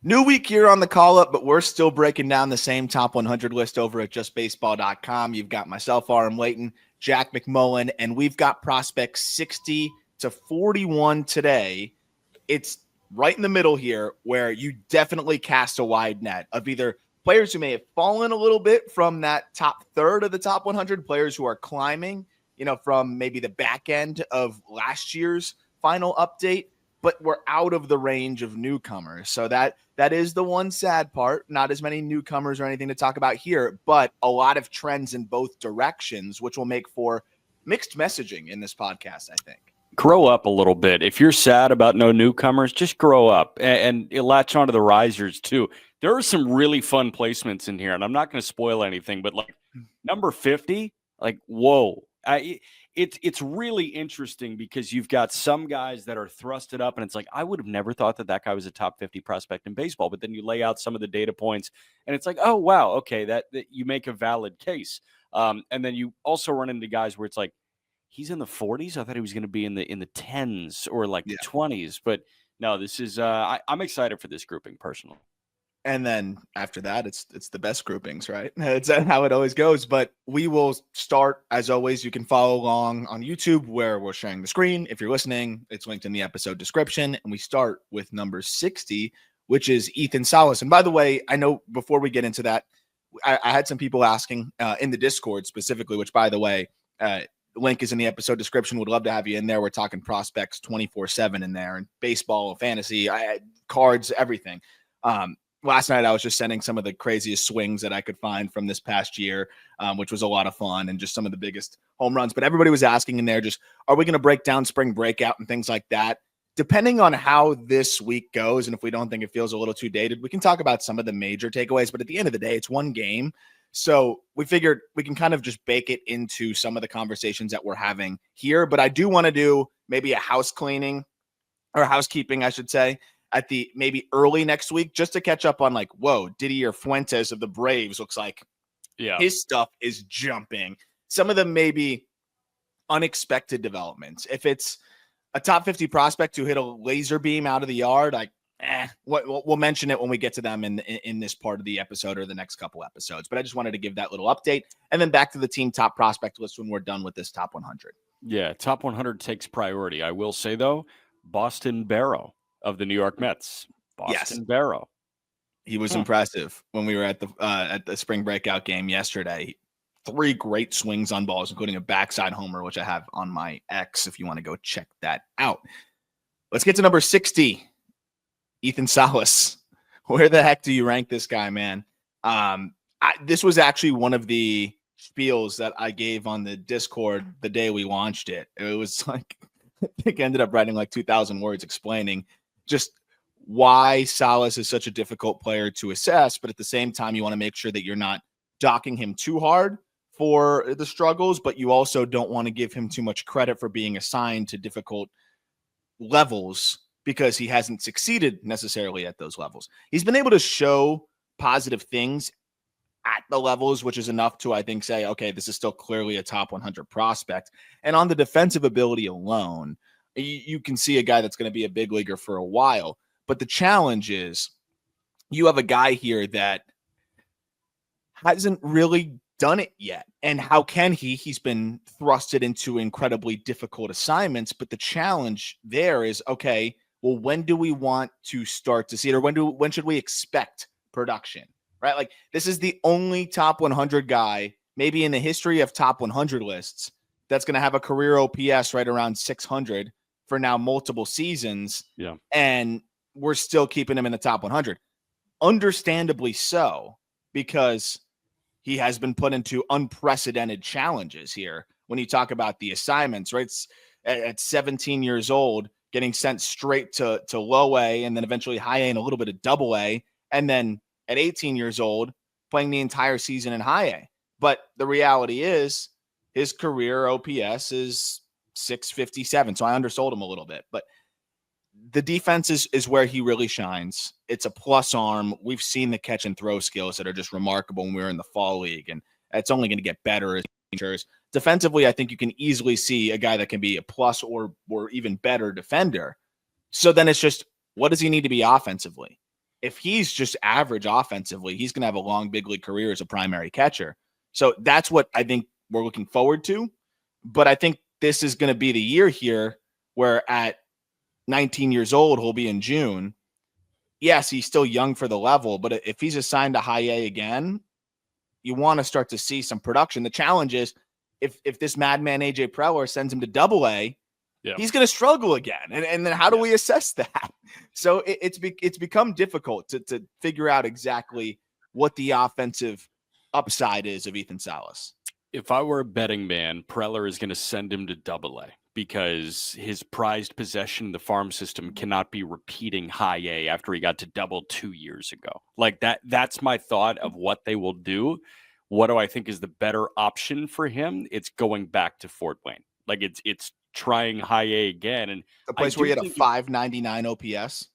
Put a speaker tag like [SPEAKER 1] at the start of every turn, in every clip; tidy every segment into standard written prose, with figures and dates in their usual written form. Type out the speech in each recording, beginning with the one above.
[SPEAKER 1] New week here on the call up, but we're still breaking down the same top 100 list over at justbaseball.com. You've got myself, Aram Layton, Jack McMullen, and we've got prospects 60 to 41 today. It's right in the middle here where you definitely cast a wide net of either players who may have fallen a little bit from that top third of the top 100, players who are climbing, from maybe the back end of last year's final update, but we're out of the range of newcomers. So that is the one sad part. Not as many newcomers or anything to talk about here, but a lot of trends in both directions, which will make for mixed messaging in this podcast, I think.
[SPEAKER 2] Grow up a little bit. If you're sad about no newcomers, just grow up and latch onto the risers too. There are some really fun placements in here, and I'm not going to spoil anything, but like number 50, like, whoa. It's really interesting because you've got some guys that are thrusted up, and it's like, I would have never thought that guy was a top 50 prospect in baseball. But then you lay out some of the data points, and it's like, oh, wow, okay, that you make a valid case. And then you also run into guys where it's like, he's in the 40s. I thought he was going to be in the 10s or like the 20s. But no, this is I'm excited for this grouping personally.
[SPEAKER 1] And then after that, it's the best groupings, right? It's how it always goes. But we will start, as always, you can follow along on YouTube where we're sharing the screen. If you're listening, it's linked in the episode description. And we start with number 60, which is Ethan Salas. And by the way, I know before we get into that, I had some people asking in the Discord specifically, which, by the way, link is in the episode description. Would love to have you in there. We're talking prospects 24/7 in there, and baseball, fantasy, cards, everything. Last night, I was just sending some of the craziest swings that I could find from this past year, which was a lot of fun, and just some of the biggest home runs. But everybody was asking in there, just, are we going to break down spring breakout and things like that? Depending on how this week goes, and if we don't think it feels a little too dated, we can talk about some of the major takeaways. But at the end of the day, it's one game. So we figured we can kind of just bake it into some of the conversations that we're having here. But I do want to do maybe a house cleaning or housekeeping, I should say, at the maybe early next week, just to catch up on like, whoa, Didier Fuentes of the Braves looks like his stuff is jumping. Some of them may be unexpected developments. If it's a top 50 prospect who hit a laser beam out of the yard, like, we'll mention it when we get to them in this part of the episode or the next couple episodes. But I just wanted to give that little update, and then back to the team top prospect list when we're done with this top 100.
[SPEAKER 2] Yeah, top 100 takes priority. I will say, though, Boston Barrow of the New York Mets. Boston Barrow.
[SPEAKER 1] He was impressive when we were at the spring breakout game yesterday. 3 great swings on balls, including a backside homer, which I have on my X if you want to go check that out. Let's get to number 60, Ethan Salas. Where the heck do you rank this guy, man? This was actually one of the spiels that I gave on the Discord the day we launched it. It was like, I think I ended up writing like 2,000 words explaining just why Salas is such a difficult player to assess, but at the same time, you want to make sure that you're not docking him too hard for the struggles, but you also don't want to give him too much credit for being assigned to difficult levels because he hasn't succeeded necessarily at those levels. He's been able to show positive things at the levels, which is enough to, I think, say, okay, this is still clearly a top 100 prospect. And on the defensive ability alone, you can see a guy that's going to be a big leaguer for a while. But the challenge is you have a guy here that hasn't really done it yet. And how can he? He's been thrusted into incredibly difficult assignments. But the challenge there is, okay, well, when do we want to start to see it? Or when should we expect production? Right? Like, this is the only top 100 guy, maybe in the history of top 100 lists, that's going to have a career OPS right around 600 for now multiple seasons.
[SPEAKER 2] Yeah.
[SPEAKER 1] And we're still keeping him in the top 100. Understandably so, because he has been put into unprecedented challenges here. When you talk about the assignments, right? It's at 17 years old, getting sent straight to low A and then eventually high A and a little bit of double A. And then at 18 years old, playing the entire season in high A. But the reality is his career OPS is 657. So I undersold him a little bit, but the defense is where he really shines. It's a plus arm. We've seen the catch and throw skills that are just remarkable when we were in the fall league, and it's only going to get better as matures. Defensively, I think you can easily see a guy that can be a plus or even better defender. So then it's just, what does he need to be offensively? if he's just average offensively, he's going to have a long big league career as a primary catcher. So that's what I think we're looking forward to. But I think this is going to be the year here where at 19 years old, he'll be in June. Yes, he's still young for the level, but if he's assigned to high A again, you want to start to see some production. The challenge is if this madman AJ Preller sends him to double A, he's going to struggle again. And then how do we assess that? So it's become difficult to figure out exactly what the offensive upside is of Ethan Salas.
[SPEAKER 2] If I were a betting man, Preller is going to send him to double A because his prized possession in the farm system cannot be repeating high A after he got to double 2 years ago. Like that's my thought of what they will do. What do I think is the better option for him? It's going back to Fort Wayne. Like it's trying high A again. And
[SPEAKER 1] the place where he had a 599 OPS.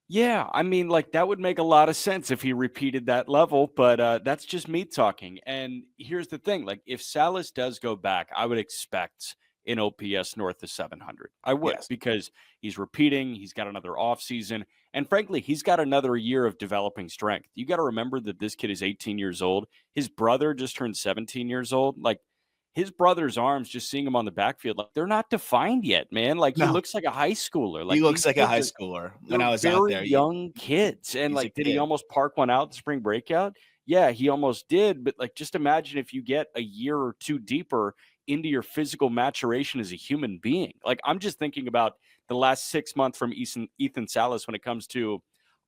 [SPEAKER 2] Yeah, I mean, like that would make a lot of sense if he repeated that level, but that's just me talking. And here's the thing, like if Salas does go back, I would expect an OPS north of 700. I would, because he's repeating, he's got another offseason, and frankly, he's got another year of developing strength. You got to remember that this kid is 18 years old. His brother just turned 17 years old. Like his brother's arms, just seeing him on the backfield, like they're not defined yet, man. Like he looks like a high schooler. Like
[SPEAKER 1] he looks like a high schooler when I was out there.
[SPEAKER 2] Young kids, and like, did he almost park one out the spring breakout? Yeah, he almost did. But like, just imagine if you get a year or two deeper into your physical maturation as a human being. Like I'm just thinking about the last 6 months from Ethan Salas when it comes to,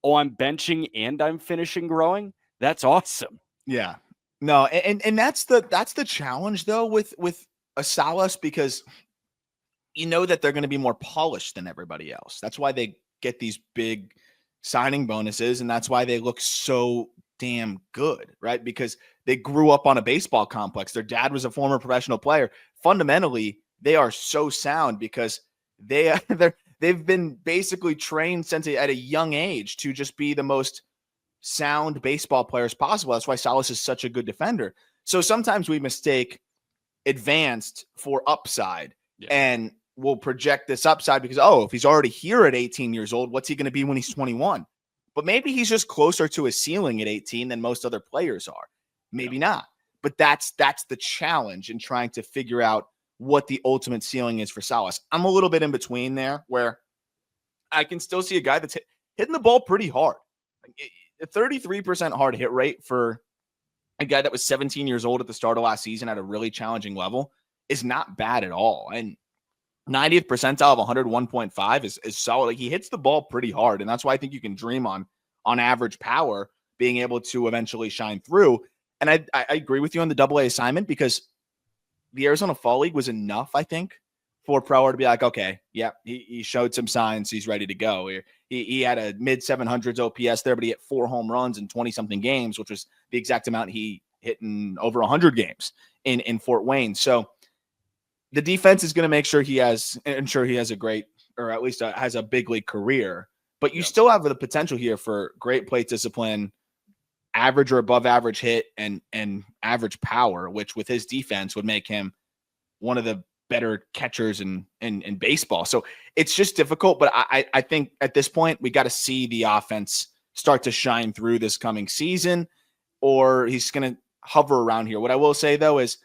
[SPEAKER 2] I'm benching and I'm finishing growing. That's awesome.
[SPEAKER 1] Yeah. No, and that's the challenge though with a Salas, because you know that they're going to be more polished than everybody else. That's why they get these big signing bonuses, and that's why they look so damn good, right? Because they grew up on a baseball complex. Their dad was a former professional player. Fundamentally, they are so sound because they've been basically trained since at a young age to just be the most sound baseball players possible. That's why Salas is such a good defender. So sometimes we mistake advanced for upside, and we'll project this upside because, if he's already here at 18 years old, what's he going to be when he's 21? But maybe he's just closer to his ceiling at 18 than most other players are. Maybe not. But that's the challenge in trying to figure out what the ultimate ceiling is for Salas. I'm a little bit in between there, where I can still see a guy that's hitting the ball pretty hard. A 33% hard hit rate for a guy that was 17 years old at the start of last season at a really challenging level is not bad at all. And 90th percentile of 101.5 is solid. Like, he hits the ball pretty hard, and that's why I think you can dream on average power being able to eventually shine through. And I agree with you on the double A assignment, because the Arizona Fall League was enough, I think, for Preller to be like, okay, he showed some signs, he's ready to go. He had a mid 700s OPS there, but he hit 4 home runs in 20-something games, which was the exact amount he hit in over 100 games in Fort Wayne. So the defense is going to make sure he has a great, or at least has a big league career. But you still have the potential here for great plate discipline, average or above average hit, and average power, which with his defense would make him one of the better catchers in baseball. So it's just difficult, but I think at this point we got to see the offense start to shine through this coming season, or he's going to hover around here. What I will say though is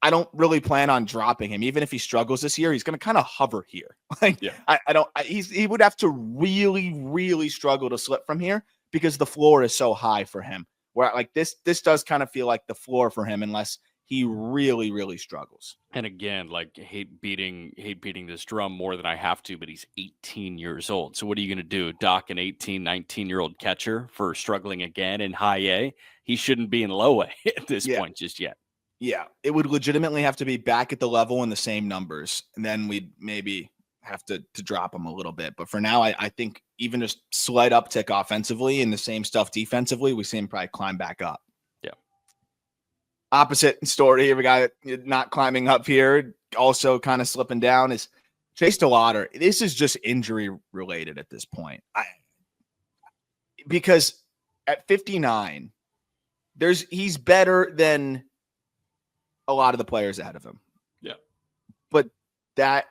[SPEAKER 1] I don't really plan on dropping him. Even if he struggles this year, he's going to kind of hover here. He would have to really, really struggle to slip from here, because the floor is so high for him, where like this does kind of feel like the floor for him, unless he really, really struggles.
[SPEAKER 2] And again, like hate beating this drum more than I have to, but he's 18 years old. So what are you going to do? Dock an 18, 19-year-old catcher for struggling again in high A? He shouldn't be in low A at this point just yet.
[SPEAKER 1] Yeah, it would legitimately have to be back at the level and the same numbers, and then we'd maybe have to drop him a little bit. But for now, I think even just slight uptick offensively and the same stuff defensively, we see him probably climb back up.
[SPEAKER 2] Yeah.
[SPEAKER 1] Opposite story here, we got not climbing up here, also kind of slipping down, is Chase DeLauter. This is just injury related at this point. Because at 59, he's better than a lot of the players ahead of him.
[SPEAKER 2] Yeah.
[SPEAKER 1] But the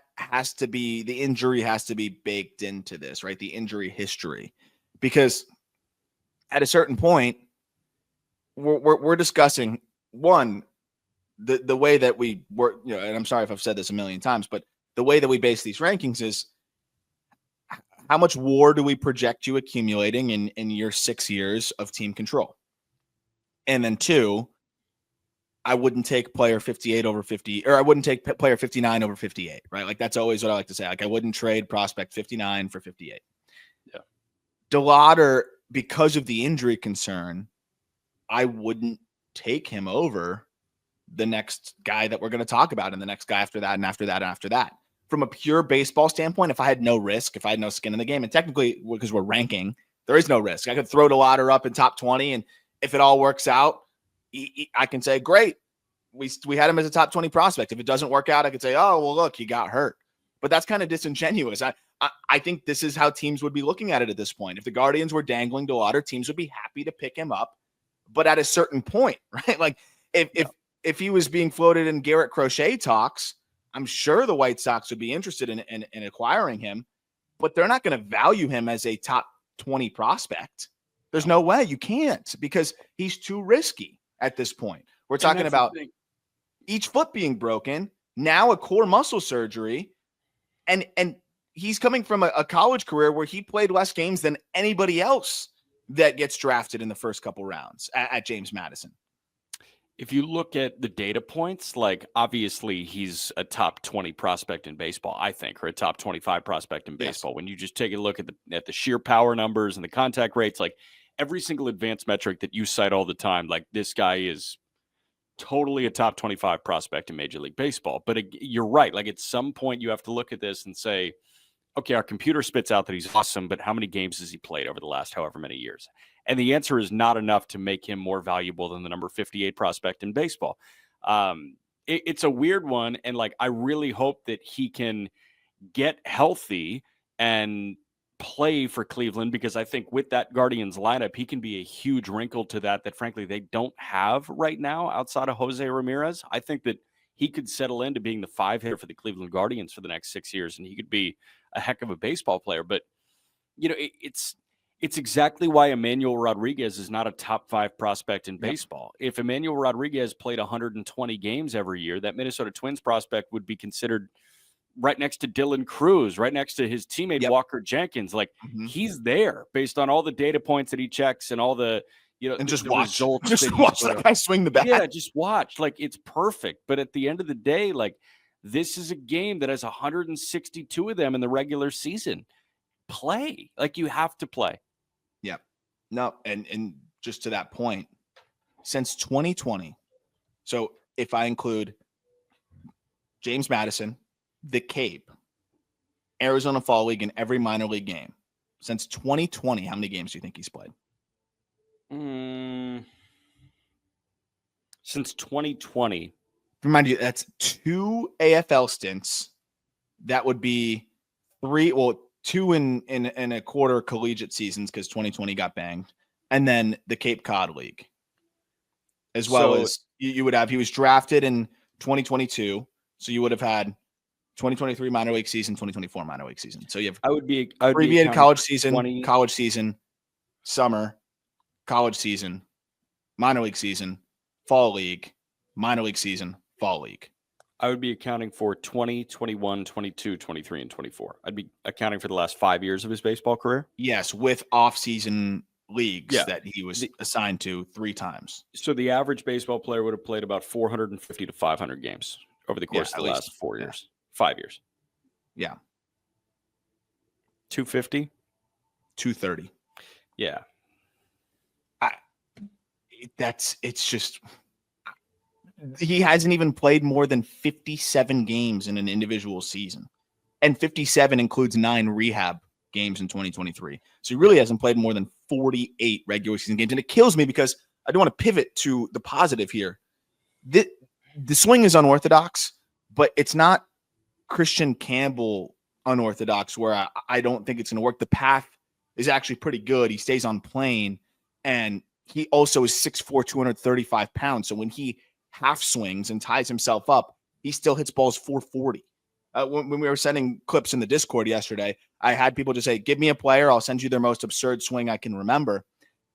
[SPEAKER 1] injury has to be baked into this, right? The injury history, because at a certain point, we're discussing one, the way that we work, and I'm sorry if I've said this a million times, but the way that we base these rankings is how much WAR do we project you accumulating in your 6 years of team control? And then two, I wouldn't take player 58 over 50, or I wouldn't take player 59 over 58, right? Like that's always what I like to say. Like I wouldn't trade prospect 59 for 58.
[SPEAKER 2] Yeah.
[SPEAKER 1] DeLauter, because of the injury concern, I wouldn't take him over the next guy that we're going to talk about and the next guy after that and after that and after that. From a pure baseball standpoint, if I had no risk, if I had no skin in the game, and technically because we're ranking, there is no risk. I could throw DeLauter up in top 20, and if it all works out, I can say, great, we had him as a top 20 prospect. If it doesn't work out, I could say, oh, well, look, he got hurt. But that's kind of disingenuous. I think this is how teams would be looking at it at this point. If the Guardians were dangling DeLauter, teams would be happy to pick him up, but at a certain point, right? Like if he was being floated in Garrett Crochet talks, I'm sure the White Sox would be interested in acquiring him, but they're not going to value him as a top 20 prospect. There's no way. You can't, because he's too risky at this point. We're talking about each foot being broken, now a core muscle surgery, and he's coming from a college career where he played less games than anybody else that gets drafted in the first couple rounds at James Madison.
[SPEAKER 2] If you look at the data points, like obviously he's a top 20 prospect in baseball, I think, or a top 25 prospect in baseball. Yes. When you just take a look at the sheer power numbers and the contact rates, like every single advanced metric that you cite all the time, like this guy is totally a top 25 prospect in Major League Baseball. But you're right. Like at some point you have to look at this and say, okay, our computer spits out that he's awesome, but how many games has he played over the last however many years? And the answer is not enough to make him more valuable than the number 58 prospect in baseball. It's a weird one. And like, I really hope that he can get healthy and play for Cleveland, because I think with that Guardians lineup, he can be a huge wrinkle to that frankly, they don't have right now outside of Jose Ramirez. I think that he could settle into being the 5 hitter for the Cleveland Guardians for the next 6 years, and he could be a heck of a baseball player. But, it's exactly why Emmanuel Rodriguez is not a top 5 prospect in baseball. If Emmanuel Rodriguez played 120 games every year, that Minnesota Twins prospect would be considered right next to Dylan Cruz, right next to his teammate Walker Jenkins. Like he's there based on all the data points that he checks and all the,
[SPEAKER 1] and just
[SPEAKER 2] the
[SPEAKER 1] watch,
[SPEAKER 2] results.
[SPEAKER 1] Just watch that guy swing the bat.
[SPEAKER 2] Yeah, just watch. Like it's perfect. But at the end of the day, like this is a game that has 162 of them in the regular season. Play. Like you have to play.
[SPEAKER 1] Yeah. No, and just to that point, since 2020, so if I include James Madison, the Cape, Arizona Fall League, and every minor league game, since 2020, how many games do you think he's played?
[SPEAKER 2] Since 2020.
[SPEAKER 1] Remind you, that's 2 AFL stints. That would be 2 in a quarter collegiate seasons because 2020 got banged, and then the Cape Cod League, as well as you would have. He was drafted in 2022, so you would have had 2023 minor league season, 2024 minor league season. So you have abbreviated college season, summer, college season, minor league season, fall league, minor league season, fall league.
[SPEAKER 2] I would be accounting for 20, 21, 22, 23, and 24. I'd be accounting for the last 5 years of his baseball career.
[SPEAKER 1] Yes, with off-season leagues that he was assigned to 3 times.
[SPEAKER 2] So the average baseball player would have played about 450 to 500 games over the course of the last 4 years. 5 years.
[SPEAKER 1] Yeah.
[SPEAKER 2] 250?
[SPEAKER 1] 230.
[SPEAKER 2] Yeah.
[SPEAKER 1] It's just, he hasn't even played more than 57 games in an individual season. And 57 includes 9 rehab games in 2023. So he really hasn't played more than 48 regular season games. And it kills me because I don't want to pivot to the positive here. The swing is unorthodox, but it's not Christian Campbell unorthodox where I don't think it's going to work. The path is actually pretty good. He stays on plane, and he also is 6'4", 235 pounds. So when he half swings and ties himself up, he still hits balls 440. When we were sending clips in the Discord yesterday, I had people just say, give me a player, I'll send you their most absurd swing I can remember.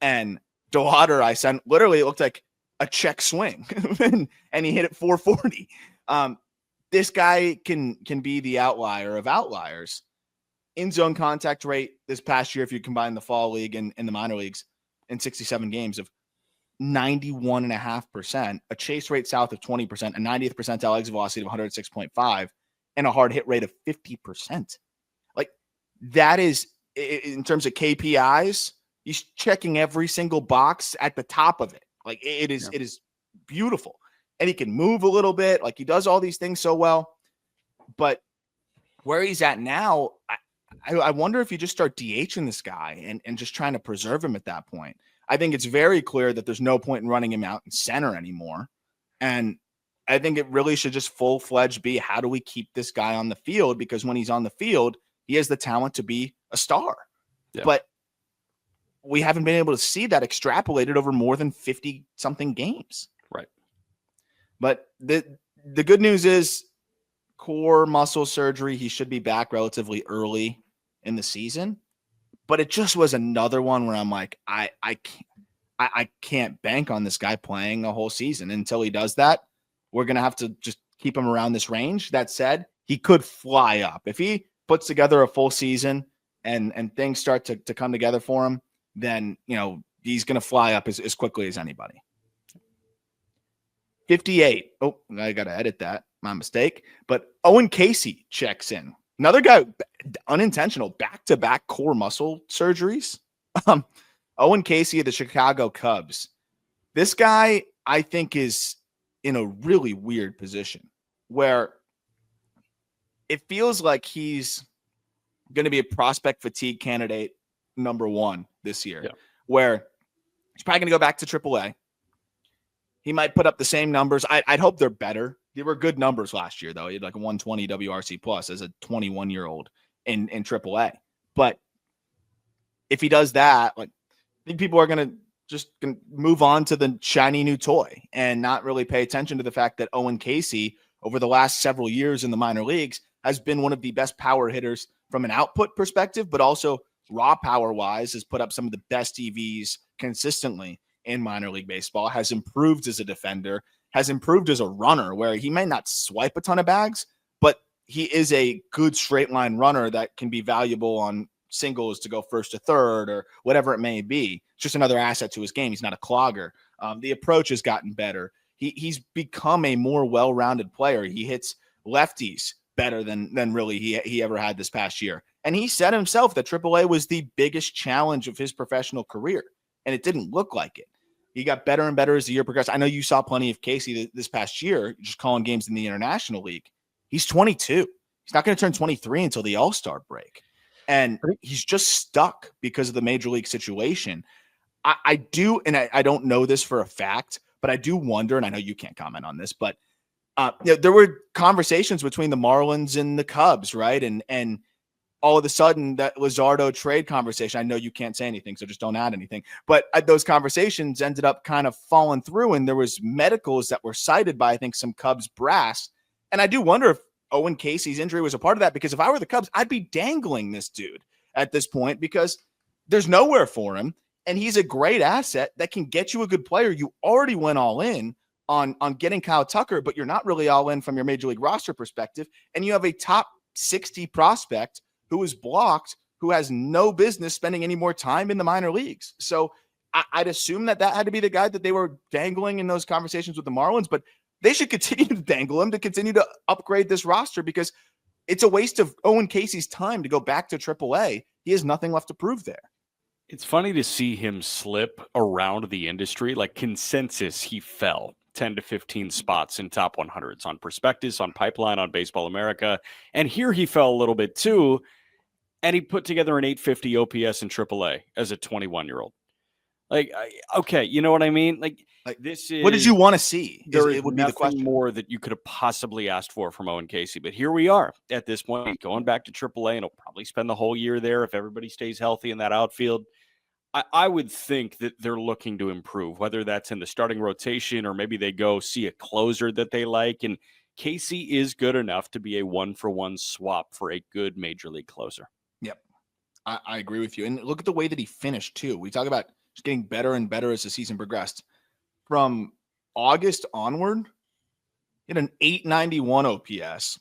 [SPEAKER 1] And DeLauter, I sent literally, it looked like a check swing, and he hit it 440. This guy can be the outlier of outliers. In zone contact rate this past year, if you combine the fall league and the minor leagues, in 67 games of 91.5%, a chase rate south of 20%, a 90th percentile exit velocity of 106.5, and a hard hit rate of 50%. Like, that is, in terms of KPIs, he's checking every single box at the top of it. Like, it is beautiful. And he can move a little bit. Like, he does all these things so well. But where he's at now, I wonder if you just start DHing this guy and just trying to preserve him at that point. I think it's very clear that there's no point in running him out in center anymore. And I think it really should just full-fledged be, how do we keep this guy on the field? Because when he's on the field, he has the talent to be a star. Yeah. But we haven't been able to see that extrapolated over more than 50-something games.
[SPEAKER 2] Right.
[SPEAKER 1] But the good news is, core muscle surgery, he should be back relatively early in the season. But it just was another one where I'm like, I can't bank on this guy playing a whole season. Until he does that, we're going to have to just keep him around this range. That said, he could fly up. If he puts together a full season and things start to come together for him, then, he's going to fly up as quickly as anybody. 58. Oh, I got to edit that. My mistake. But Owen Caissie checks in. Another guy, unintentional, back-to-back core muscle surgeries. Owen Caissie of the Chicago Cubs. This guy, I think, is in a really weird position where it feels like he's going to be a prospect fatigue candidate number one this year, where he's probably going to go back to AAA. He might put up the same numbers. I'd hope they're better. They were good numbers last year, though. He had like a 120 WRC plus as a 21-year-old in AAA. But if he does that, like, I think people are going to move on to the shiny new toy and not really pay attention to the fact that Owen Caissie, over the last several years in the minor leagues, has been one of the best power hitters from an output perspective, but also raw power-wise has put up some of the best EVs consistently in minor league baseball, has improved as a defender, has improved as a runner, where he may not swipe a ton of bags, but he is a good straight line runner that can be valuable on singles to go first to third or whatever it may be. It's just another asset to his game. He's not a clogger. The approach has gotten better. He's become a more well-rounded player. He hits lefties better than really he ever had this past year. And he said himself that AAA was the biggest challenge of his professional career, and it didn't look like it. He got better and better as the year progressed. I know you saw plenty of Caissie this past year, just calling games in the International League. He's 22. He's not going to turn 23 until the All-Star break. And he's just stuck because of the major league situation. I don't know this for a fact, but I do wonder, and I know you can't comment on this, but there were conversations between the Marlins and the Cubs, right? And all of a sudden, that Luzardo trade conversation, I know you can't say anything, so just don't add anything. But those conversations ended up kind of falling through, and there was medicals that were cited by, I think, some Cubs brass. And I do wonder if Owen Caissie's injury was a part of that, because if I were the Cubs, I'd be dangling this dude at this point because there's nowhere for him, and he's a great asset that can get you a good player. You already went all in on getting Kyle Tucker, but you're not really all in from your major league roster perspective, and you have a top 60 prospect who is blocked, who has no business spending any more time in the minor leagues. So I'd assume that had to be the guy that they were dangling in those conversations with the Marlins, but they should continue to dangle him to continue to upgrade this roster, because it's a waste of Owen Caissie's time to go back to AAA. He has nothing left to prove there.
[SPEAKER 2] It's funny to see him slip around the industry. Like consensus, he fell 10 to 15 spots in top 100s on Prospectus, on Pipeline, on Baseball America. And here he fell a little bit too. And he put together an 850 OPS in AAA as a 21-year-old. Like, okay, you know what I mean? Like this is.
[SPEAKER 1] What did you want to see?
[SPEAKER 2] It would be the question more that you could have possibly asked for from Owen Caissie. But here we are at this point, going back to AAA, and he'll probably spend the whole year there if everybody stays healthy in that outfield. I would think that they're looking to improve, whether that's in the starting rotation or maybe they go see a closer that they like. And Caissie is good enough to be a one-for-one swap for a good major league closer.
[SPEAKER 1] Yep. I agree with you. And look at the way that he finished, too. We talk about just getting better and better as the season progressed. From August onward, he had an 891 OPS.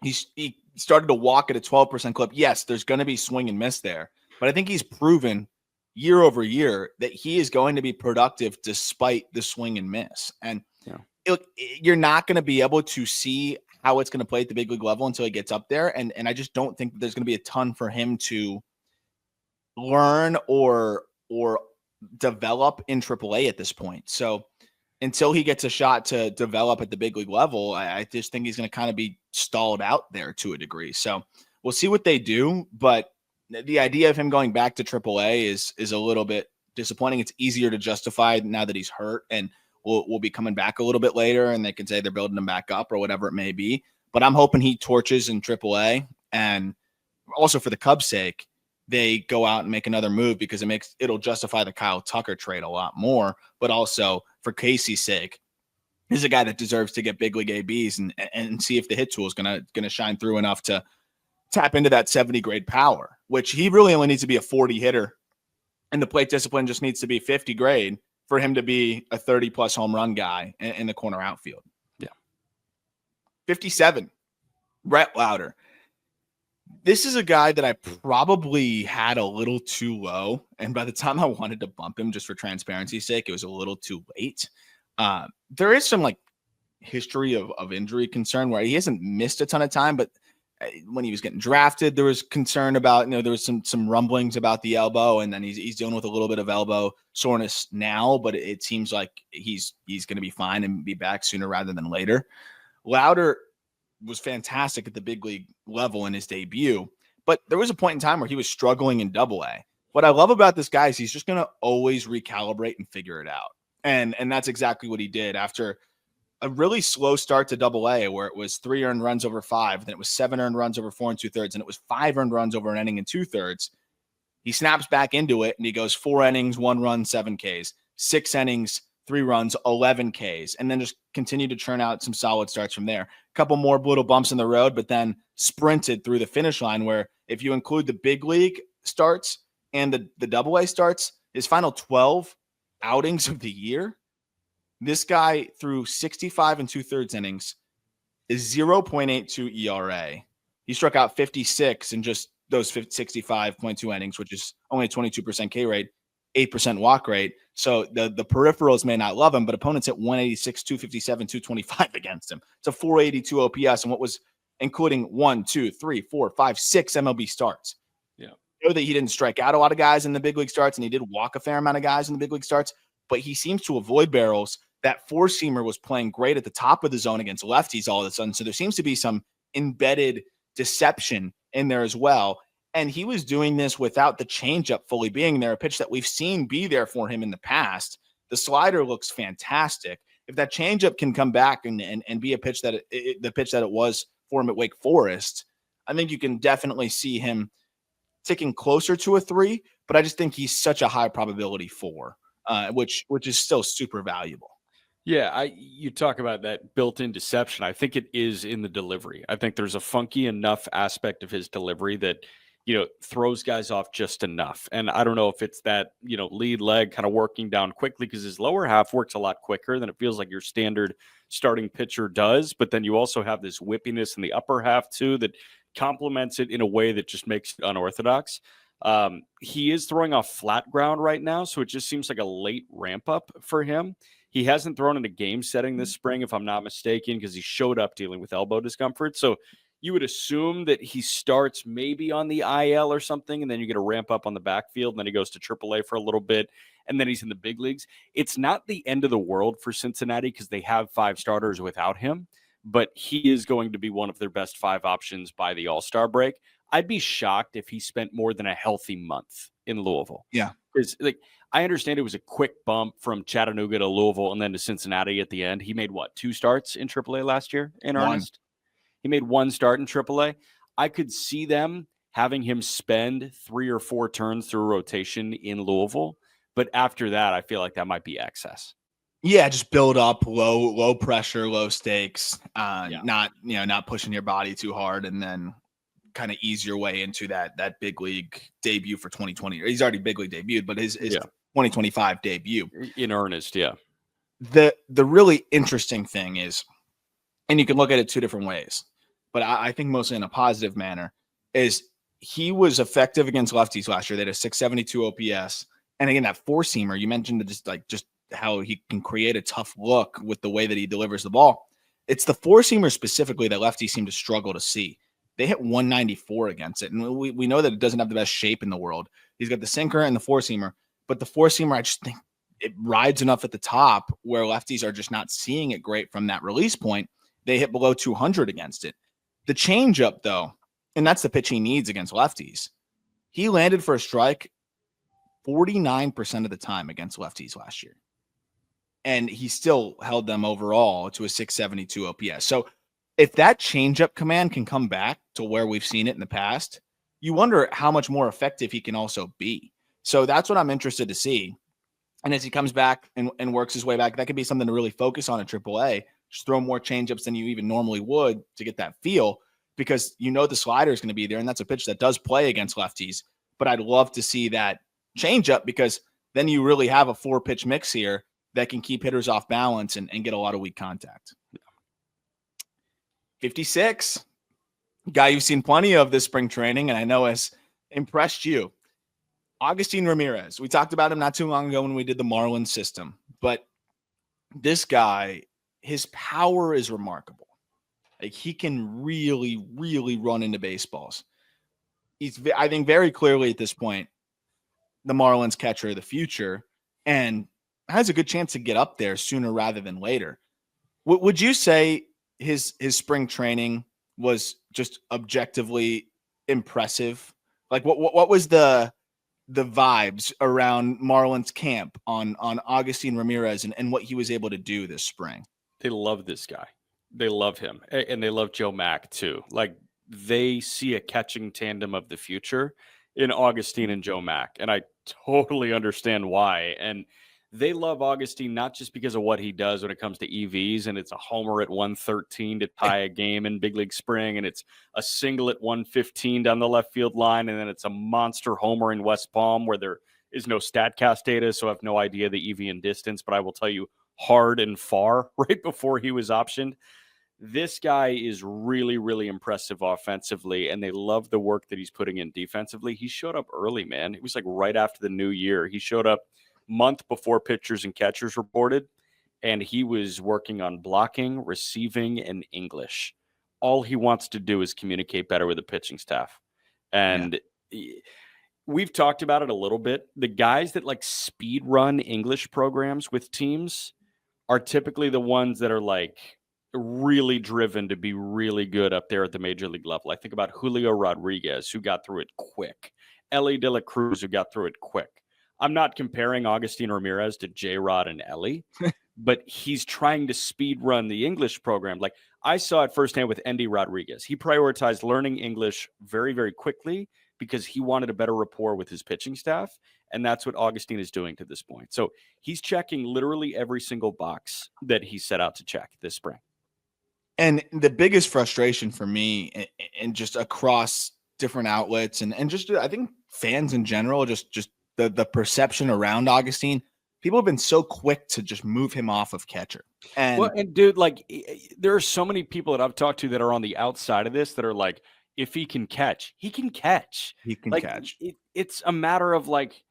[SPEAKER 1] He started to walk at a 12% clip. Yes, there's going to be swing and miss there, but I think he's proven year over year that he is going to be productive despite the swing and miss. And you're not going to be able to see how it's going to play at the big league level until he gets up there. And I just don't think that there's going to be a ton for him to learn or develop in AAA at this point. So until he gets a shot to develop at the big league level, I just think he's going to kind of be stalled out there to a degree. So we'll see what they do. But the idea of him going back to AAA is a little bit disappointing. It's easier to justify now that he's hurt and will be coming back a little bit later, and they can say they're building him back up or whatever it may be. But I'm hoping he torches in AAA, and also for the Cubs' sake, they go out and make another move because it'll justify the Kyle Tucker trade a lot more. But also for Caissie's sake, he's a guy that deserves to get big league ABs and see if the hit tool is gonna shine through enough to tap into that 70 grade power, which he really only needs to be a 40 hitter, and the plate discipline just needs to be 50 grade for him to be a 30 plus home run guy in the corner outfield.
[SPEAKER 2] Yeah.
[SPEAKER 1] 57, Rhett Lowder. This is a guy that I probably had a little too low. And by the time I wanted to bump him just for transparency's sake, it was a little too late. There is some history of injury concern where he hasn't missed a ton of time, but when he was getting drafted, there was concern about, there was some rumblings about the elbow, and then he's dealing with a little bit of elbow soreness now, but it seems like he's going to be fine and be back sooner rather than later. Lowder was fantastic at the big league level in his debut, but there was a point in time where he was struggling in AA. What I love about this guy is he's just going to always recalibrate and figure it out. And that's exactly what he did after a really slow start to AA, where it was 3 earned runs over 5, then it was 7 earned runs over 4 2/3, and it was 5 earned runs over an inning and 2/3. He snaps back into it and he goes 4 innings, 1 run, 7 Ks, 6 innings, 3 runs, 11 Ks, and then just continued to churn out some solid starts from there. A couple more little bumps in the road, but then sprinted through the finish line, where if you include the big league starts and the AA starts, his final 12 outings of the year, this guy threw 65 2/3 innings, is 0.82 ERA. He struck out 56 in just those 65.2 innings, which is only a 22% K rate, 8% walk rate. So the peripherals may not love him, but opponents hit 186, 257, 225 against him. It's a 482 OPS, and what was including 1, 2, 3, 4, 5, 6 MLB starts.
[SPEAKER 2] Yeah.
[SPEAKER 1] I know that he didn't strike out a lot of guys in the big league starts, and he did walk a fair amount of guys in the big league starts, but he seems to avoid barrels. That four-seamer was playing great at the top of the zone against lefties all of a sudden. So there seems to be some embedded deception in there as well. And he was doing this without the changeup fully being there, a pitch that we've seen be there for him in the past. The slider looks fantastic. If that changeup can come back and be a pitch that the pitch that it was for him at Wake Forest, I think you can definitely see him ticking closer to a 3. But I just think he's such a high probability 4, which is still super valuable.
[SPEAKER 2] Yeah, you talk about that built-in deception. I think it is in the delivery. I think there's a funky enough aspect of his delivery that, throws guys off just enough. And I don't know if it's that, lead leg kind of working down quickly, because his lower half works a lot quicker than it feels like your standard starting pitcher does. But then you also have this whippiness in the upper half too that complements it in a way that just makes it unorthodox. He is throwing off flat ground right now, so it just seems like a late ramp up for him. He hasn't thrown in a game setting this spring, if I'm not mistaken, because he showed up dealing with elbow discomfort. So you would assume that he starts maybe on the IL or something, and then you get a ramp up on the backfield, and then he goes to AAA for a little bit, and then he's in the big leagues. It's not the end of the world for Cincinnati because they have 5 starters without him, but he is going to be one of their best 5 options by the All-Star break. I'd be shocked if he spent more than a healthy month in Louisville.
[SPEAKER 1] Yeah.
[SPEAKER 2] Because I understand it was a quick bump from Chattanooga to Louisville and then to Cincinnati at the end. He made 2 starts in AAA last year in earnest? He made 1 start in AAA. I could see them having him spend 3 or 4 turns through rotation in Louisville. But after that, I feel like that might be excess.
[SPEAKER 1] Yeah, just build up low pressure, low stakes, not pushing your body too hard, and then kind of ease your way into that big league debut for 2020. He's already big league debuted, but his 2025 debut.
[SPEAKER 2] In earnest, yeah.
[SPEAKER 1] The really interesting thing is, and you can look at it two different ways, but I think mostly in a positive manner, is he was effective against lefties last year. They had a 672 OPS. And again, that four-seamer, you mentioned just how he can create a tough look with the way that he delivers the ball. It's the four-seamer specifically that lefties seem to struggle to see. They hit 194 against it. And we know that it doesn't have the best shape in the world. He's got the sinker and the four-seamer. But the four-seamer, I just think it rides enough at the top where lefties are just not seeing it great from that release point. They hit below 200 against it. The changeup, though, and that's the pitch he needs against lefties. He landed for a strike 49% of the time against lefties last year. And he still held them overall to a 672 OPS. So if that changeup command can come back to where we've seen it in the past, you wonder how much more effective he can also be. So that's what I'm interested to see. And as he comes back and works his way back, that could be something to really focus on in AAA. Just throw more changeups than you even normally would to get that feel, because you know the slider is going to be there, and that's a pitch that does play against lefties. But I'd love to see that changeup, because then you really have a four-pitch mix here that can keep hitters off balance and get a lot of weak contact. 56, guy you've seen plenty of this spring training, and I know has impressed you. Agustin Ramirez. We talked about him not too long ago when we did the Marlins system, but this guy, his power is remarkable. Like, he can really, really run into baseballs. He's, I think, very clearly at this point, the Marlins catcher of the future, and has a good chance to get up there sooner rather than later. Would you say his spring training was just objectively impressive? Like, what was the vibes around Marlins camp on Agustin Ramirez and what he was able to do this spring?
[SPEAKER 2] They love this guy. They love him. And they love Joe Mack too. Like, they see a catching tandem of the future in Agustin and Joe Mack. And I totally understand why. And they love Agustin not just because of what he does when it comes to EVs, and it's a homer at 113 to tie a game in big league spring, and it's a single at 115 down the left field line, and then it's a monster homer in West Palm where there is no StatCast data, so I have no idea the EV and distance, but I will tell you hard and far right before he was optioned. This guy is really, really impressive offensively, and they love the work that he's putting in defensively. He showed up early, man. It was like right after the new year. He showed up month before pitchers and catchers reported, and he was working on blocking, receiving, and English. All he wants to do is communicate better with the pitching staff. And we've talked about it a little bit. The guys that like speed run English programs with teams are typically the ones that are like really driven to be really good up there at the major league level. I think about Julio Rodriguez, who got through it quick. Ellie De La Cruz, who got through it quick. I'm not comparing Agustin Ramirez to J-Rod and Ellie, but he's trying to speed run the English program. Like, I saw it firsthand with Endy Rodriguez. He prioritized learning English very, very quickly because he wanted a better rapport with his pitching staff. And that's what Agustin is doing to this point. So he's checking literally every single box that he set out to check this spring.
[SPEAKER 1] And the biggest frustration for me, and just across different outlets and just, I think, fans in general, just the perception around Agustin, people have been so quick to just move him off of catcher. And
[SPEAKER 2] dude, like, there are so many people that I've talked to that are on the outside of this that are like, if he can catch, he can catch.
[SPEAKER 1] He can
[SPEAKER 2] like,
[SPEAKER 1] catch.
[SPEAKER 2] It's a matter of like,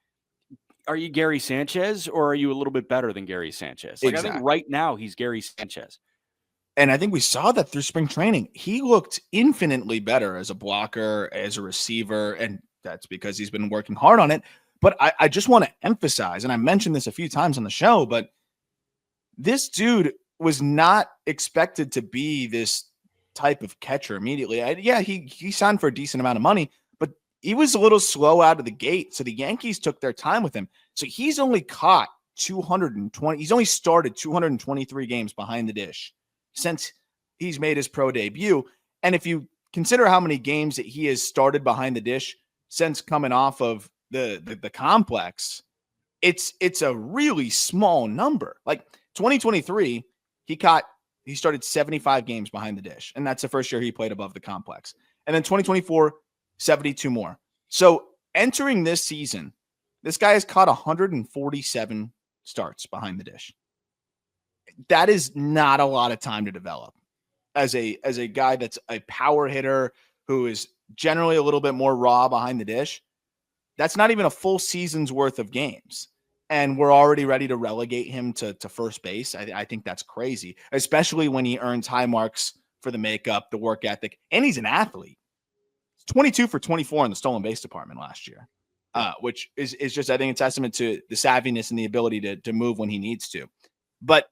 [SPEAKER 2] are you Gary Sanchez or are you a little bit better than Gary Sanchez? Like, exactly. I think right now he's Gary Sanchez.
[SPEAKER 1] And I think we saw that through spring training. He looked infinitely better as a blocker, as a receiver, and that's because he's been working hard on it. But I just want to emphasize, and I mentioned this a few times on the show, but this dude was not expected to be this type of catcher immediately. He signed for a decent amount of money, but he was a little slow out of the gate. So the Yankees took their time with him. So he's only caught 220. He's only started 223 games behind the dish since he's made his pro debut. And if you consider how many games that he has started behind the dish since coming off of the complex, it's a really small number. Like 2023, he started 75 games behind the dish, and that's the first year he played above the complex. And then 2024, 72 more. So entering this season, This guy has caught 147 starts behind the dish. That is not a lot of time to develop as a guy that's a power hitter who is generally a little bit more raw behind the dish. That's not even a full season's worth of games. And we're already ready to relegate him to first base. I think that's crazy, especially when he earns high marks for the makeup, the work ethic, and he's an athlete. 22 for 24 in the stolen base department last year, which is just, I think, a testament to the savviness and the ability to move when he needs to. But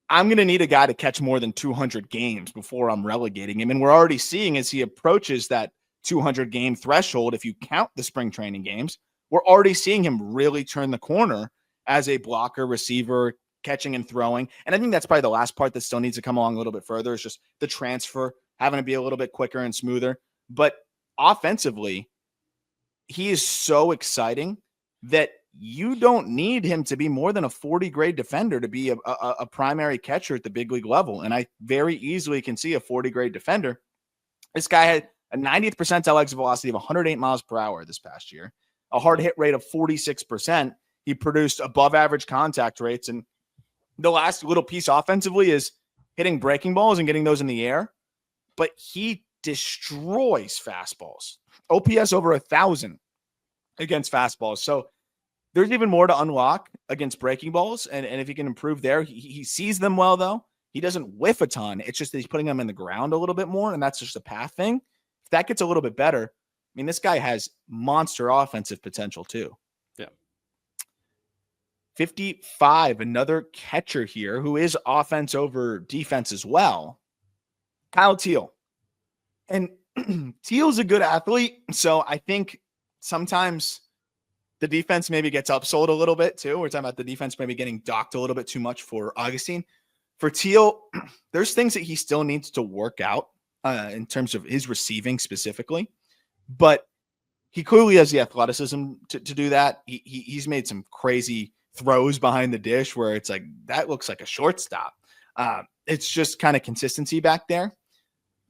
[SPEAKER 1] I'm going to need a guy to catch more than 200 games before I'm relegating him. And we're already seeing as he approaches that 200 game threshold, if you count the spring training games, we're already seeing him really turn the corner as a blocker, receiver, catching and throwing. And I think that's probably the last part that still needs to come along a little bit further is just the transfer, having to be a little bit quicker and smoother. But offensively, he is so exciting that you don't need him to be more than a 40 grade defender to be a primary catcher at the big league level. And I very easily can see a 40 grade defender. This guy had a 90th percentile exit velocity of 108 miles per hour this past year, a hard hit rate of 46%. He produced above average contact rates. And the last little piece offensively is hitting breaking balls and getting those in the air. But he destroys fastballs. OPS over 1,000 against fastballs. So there's even more to unlock against breaking balls. And if he can improve there, he sees them well, though. He doesn't whiff a ton. It's just that he's putting them in the ground a little bit more, and that's just a path thing. If that gets a little bit better, I mean, this guy has monster offensive potential, too.
[SPEAKER 2] Yeah.
[SPEAKER 1] 55, another catcher here who is offense over defense as well. Kyle Teel. And Teal's a good athlete, so I think sometimes the defense maybe gets upsold a little bit too. We're talking about the defense maybe getting docked a little bit too much for Agustin. For Teel, there's things that he still needs to work out in terms of his receiving specifically, but he clearly has the athleticism to do that. He's made some crazy throws behind the dish where it's like, that looks like a shortstop. It's just kind of consistency back there,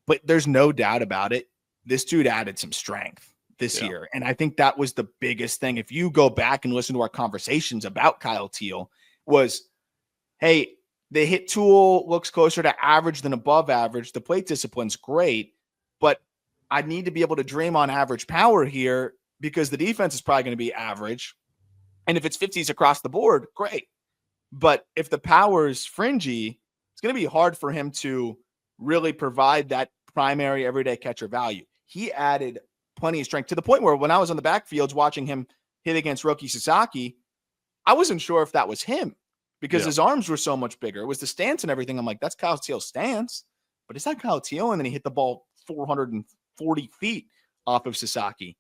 [SPEAKER 1] but there's no doubt about it. This dude added some strength this year. And I think that was the biggest thing. If you go back and listen to our conversations about Kyle Teel was, hey, the hit tool looks closer to average than above average. The plate discipline's great, but I need to be able to dream on average power here because the defense is probably going to be average. And if it's 50s across the board, great. But if the power is fringy, it's going to be hard for him to really provide that primary everyday catcher value. He added plenty of strength to the point where when I was on the backfields watching him hit against Roki Sasaki, I wasn't sure if that was him because his arms were so much bigger. It was the stance and everything. I'm like, that's Kyle Teel's stance, but is that Kyle Teel? And then he hit the ball 440 feet off of Sasaki.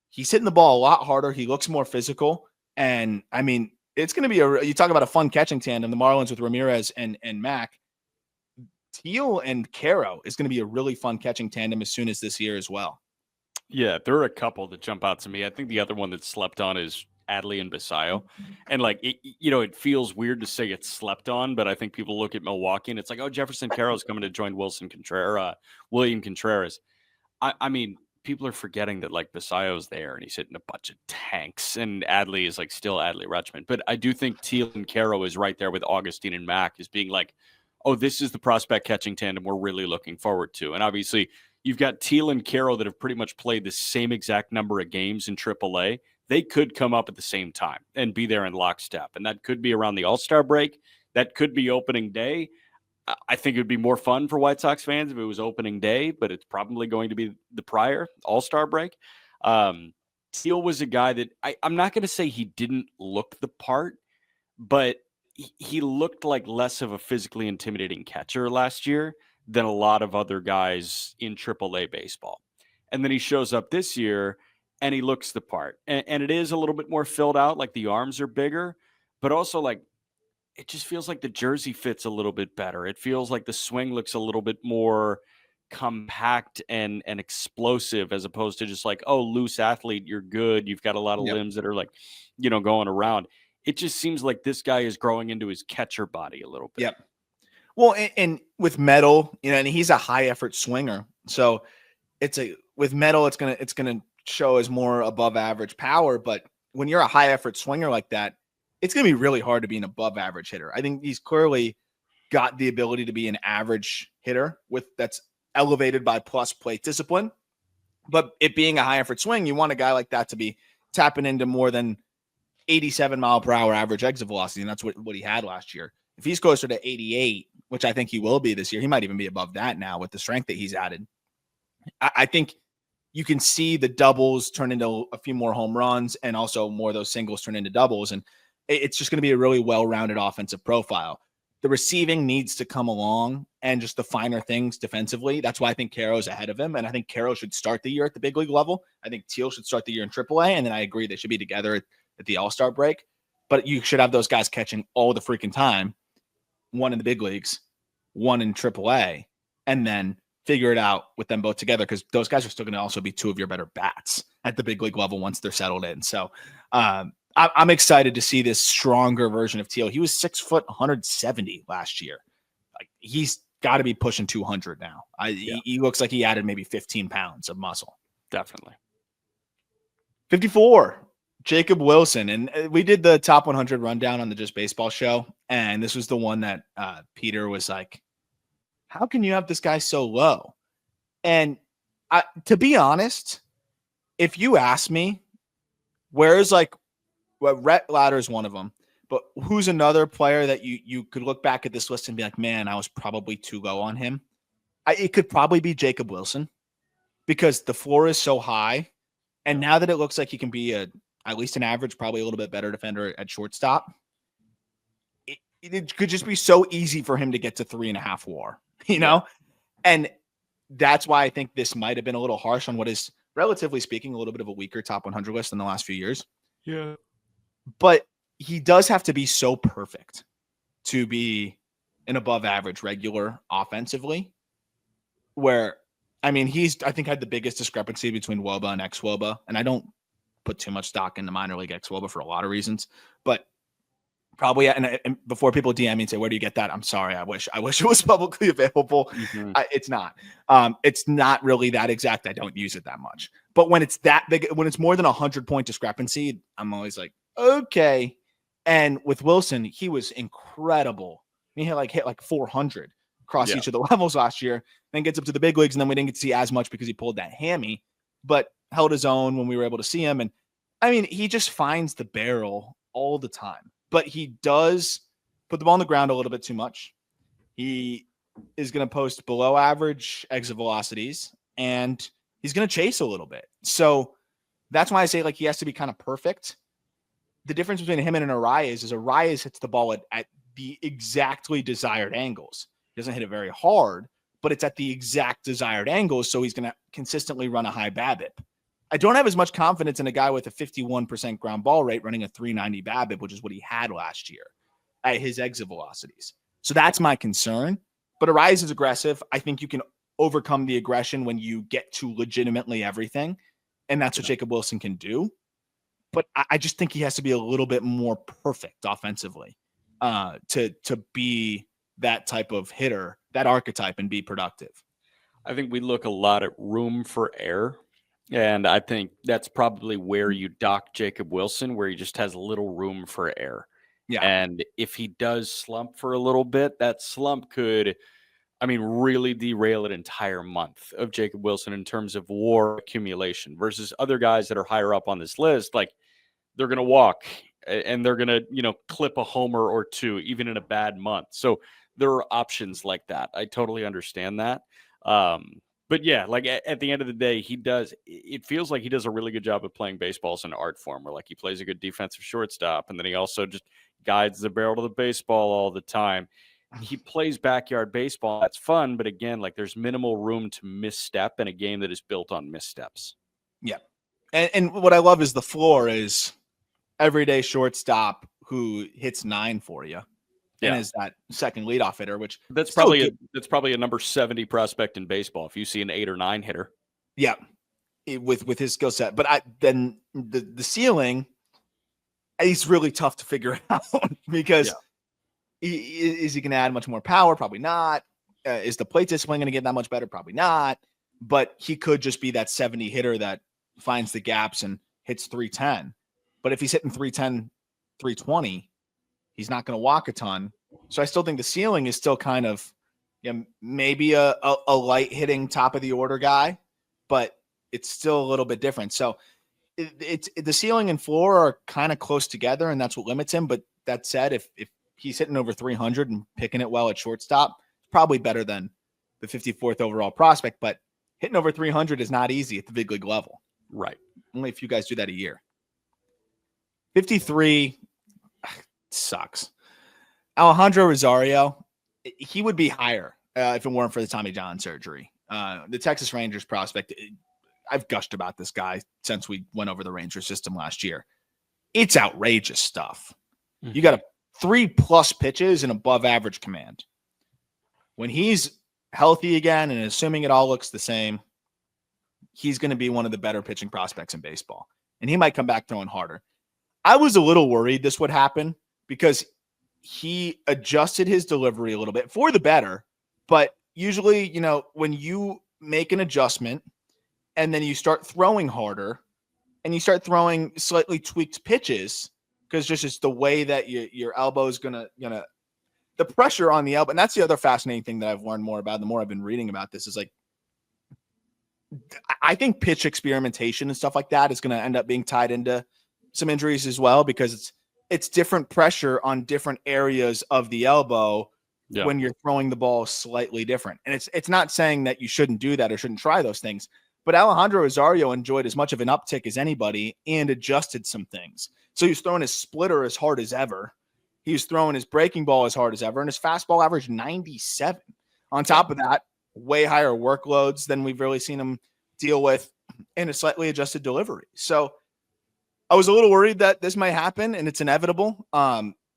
[SPEAKER 1] He's hitting the ball a lot harder. He looks more physical. And I mean, it's going to be you talk about a fun catching tandem, the Marlins with Ramirez and Mac. Teel and Quero is going to be a really fun catching tandem as soon as this year as well.
[SPEAKER 2] Yeah, there are a couple that jump out to me. I think the other one that's slept on is Adley and Basayo. And like, it feels weird to say it's slept on, but I think people look at Milwaukee and it's like, oh, Jefferson Carroll's coming to join William Contreras. I mean, people are forgetting that like Basayo's there and he's hitting a bunch of tanks and Adley is like still Adley Rutschman. But I do think Teel and Quero is right there with Agustin and Mac as being like, oh, this is the prospect catching tandem we're really looking forward to. And obviously you've got Teel and Quero that have pretty much played the same exact number of games in AAA. They could come up at the same time and be there in lockstep. And that could be around the All-Star break. That could be opening day. I think it would be more fun for White Sox fans if it was opening day, but it's probably going to be the prior All-Star break. Teel was a guy that I'm not going to say he didn't look the part, but he looked like less of a physically intimidating catcher last year than a lot of other guys in AAA baseball. And then he shows up this year and he looks the part. And it is a little bit more filled out, like the arms are bigger, but also like it just feels like the jersey fits a little bit better. It feels like the swing looks a little bit more compact and explosive as opposed to just like, oh, loose athlete, you're good. You've got a lot of limbs that are like, going around. It just seems like this guy is growing into his catcher body a little bit.
[SPEAKER 1] Yep. Well, and with metal, and he's a high effort swinger. So with metal, it's gonna show as more above average power, but when you're a high effort swinger like that, it's going to be really hard to be an above average hitter. I think he's clearly got the ability to be an average hitter that's elevated by plus plate discipline. But it being a high effort swing, you want a guy like that to be tapping into more than 87 mile per hour average exit velocity. And that's what he had last year. If he's closer to 88, which I think he will be this year, he might even be above that now with the strength that he's added. I think you can see the doubles turn into a few more home runs and also more of those singles turn into doubles. And it's just going to be a really well-rounded offensive profile. The receiving needs to come along and just the finer things defensively. That's why I think Quero's ahead of him. And I think Quero should start the year at the big league level. I think Teel should start the year in AAA. And then I agree they should be together at the All-Star break. But you should have those guys catching all the freaking time. One in the big leagues, one in AAA, and then figure it out with them both together, because those guys are still going to also be two of your better bats at the big league level once they're settled in. So I'm excited to see this stronger version of Teel. He was 6 foot 170 last year. Like, he's got to be pushing 200 now. He looks like he added maybe 15 pounds of muscle.
[SPEAKER 2] Definitely.
[SPEAKER 1] 54, Jacob Wilson. And we did the top 100 rundown on the Just Baseball show. And this was the one that Peter was like, how can you have this guy so low? And to be honest, if you ask me, where's Rhett Lowder is one of them, but who's another player that you could look back at this list and be like, man, I was probably too low on him? It could probably be Jacob Wilson, because the floor is so high. And now that it looks like he can be at least an average, probably a little bit better defender at shortstop, it could just be so easy for him to get to 3.5 WAR, you know? And that's why I think this might have been a little harsh on what is, relatively speaking, a little bit of a weaker top 100 list in the last few years.
[SPEAKER 2] Yeah.
[SPEAKER 1] But he does have to be so perfect to be an above average regular offensively, where, I mean, I think had the biggest discrepancy between WOBA and ex-WOBA. And I don't put too much stock in the minor league ex-WOBA for a lot of reasons, but probably, and before people DM me and say, where do you get that? I'm sorry. I wish it was publicly available. Mm-hmm. It's not. It's not really that exact. I don't use it that much. But when it's that big, when it's more than 100-point discrepancy, I'm always like, okay. And with Wilson, he was incredible. He hit like 400 across each of the levels last year, then gets up to the big leagues, and then we didn't get to see as much because he pulled that hammy, but held his own when we were able to see him. And I mean, he just finds the barrel all the time. But he does put the ball on the ground a little bit too much. He is going to post below average exit velocities, and he's going to chase a little bit. So that's why I say, like, he has to be kind of perfect. The difference between him and an Arias is Arias hits the ball at the exactly desired angles. He doesn't hit it very hard, but it's at the exact desired angles, so he's going to consistently run a high BABIP. I don't have as much confidence in a guy with a 51% ground ball rate running a 390 BABIP, which is what he had last year at his exit velocities. So that's my concern. But Arias is aggressive. I think you can overcome the aggression when you get to legitimately everything. And that's what Jacob Wilson can do. But I just think he has to be a little bit more perfect offensively to be that type of hitter, that archetype, and be productive.
[SPEAKER 2] I think we look a lot at room for error. And I think that's probably where you dock Jacob Wilson, where he just has a little room for error. Yeah. And if he does slump for a little bit, that slump could, really derail an entire month of Jacob Wilson in terms of WAR accumulation versus other guys that are higher up on this list. Like, they're going to walk and they're going to, clip a homer or two, even in a bad month. So there are options like that. I totally understand that. But yeah, like at the end of the day, it feels like he does a really good job of playing baseball as an art form, where like he plays a good defensive shortstop, and then he also just guides the barrel to the baseball all the time. He plays backyard baseball. That's fun. But again, like, there's minimal room to misstep in a game that is built on missteps.
[SPEAKER 1] Yeah. And what I love is the floor is everyday shortstop who hits 9 for you. And is that second leadoff hitter, which
[SPEAKER 2] that's probably a number 70 prospect in baseball if you see an 8 or 9 hitter.
[SPEAKER 1] Yeah, with his skill set. But then the ceiling, he's really tough to figure out because is he going to add much more power? Probably not. Is the plate discipline going to get that much better? Probably not. But he could just be that 70 hitter that finds the gaps and hits 310. But if he's hitting 310, 320, he's not going to walk a ton. So I still think the ceiling is still kind of, maybe a light hitting top of the order guy, but it's still a little bit different. So it's the ceiling and floor are kind of close together, and that's what limits him. But that said, if he's hitting over 300 and picking it well at shortstop, probably better than the 54th overall prospect. But hitting over 300 is not easy at the big league level.
[SPEAKER 2] Right.
[SPEAKER 1] Only a few guys do that a year. 53 sucks. Alejandro Rosario, he would be higher if it weren't for the Tommy John surgery. The Texas Rangers prospect, I've gushed about this guy since we went over the Rangers system last year. It's outrageous stuff. You got 3+ pitches and above average command. When he's healthy again, and assuming it all looks the same, he's going to be one of the better pitching prospects in baseball. And he might come back throwing harder. I was a little worried this would happen because he adjusted his delivery a little bit for the better. But usually, when you make an adjustment and then you start throwing harder and you start throwing slightly tweaked pitches, because just it's the way that your elbow is gonna the pressure on the elbow. And that's the other fascinating thing that I've learned more about the more I've been reading about this is like, I think pitch experimentation and stuff like that is going to end up being tied into some injuries as well, because it's different pressure on different areas of the elbow when you're throwing the ball slightly different. And it's not saying that you shouldn't do that or shouldn't try those things, but Alejandro Rosario enjoyed as much of an uptick as anybody and adjusted some things. So he was throwing his splitter as hard as ever. He was throwing his breaking ball as hard as ever, and his fastball averaged 97. On top of that, way higher workloads than we've really seen him deal with in a slightly adjusted delivery. So I was a little worried that this might happen, and it's inevitable.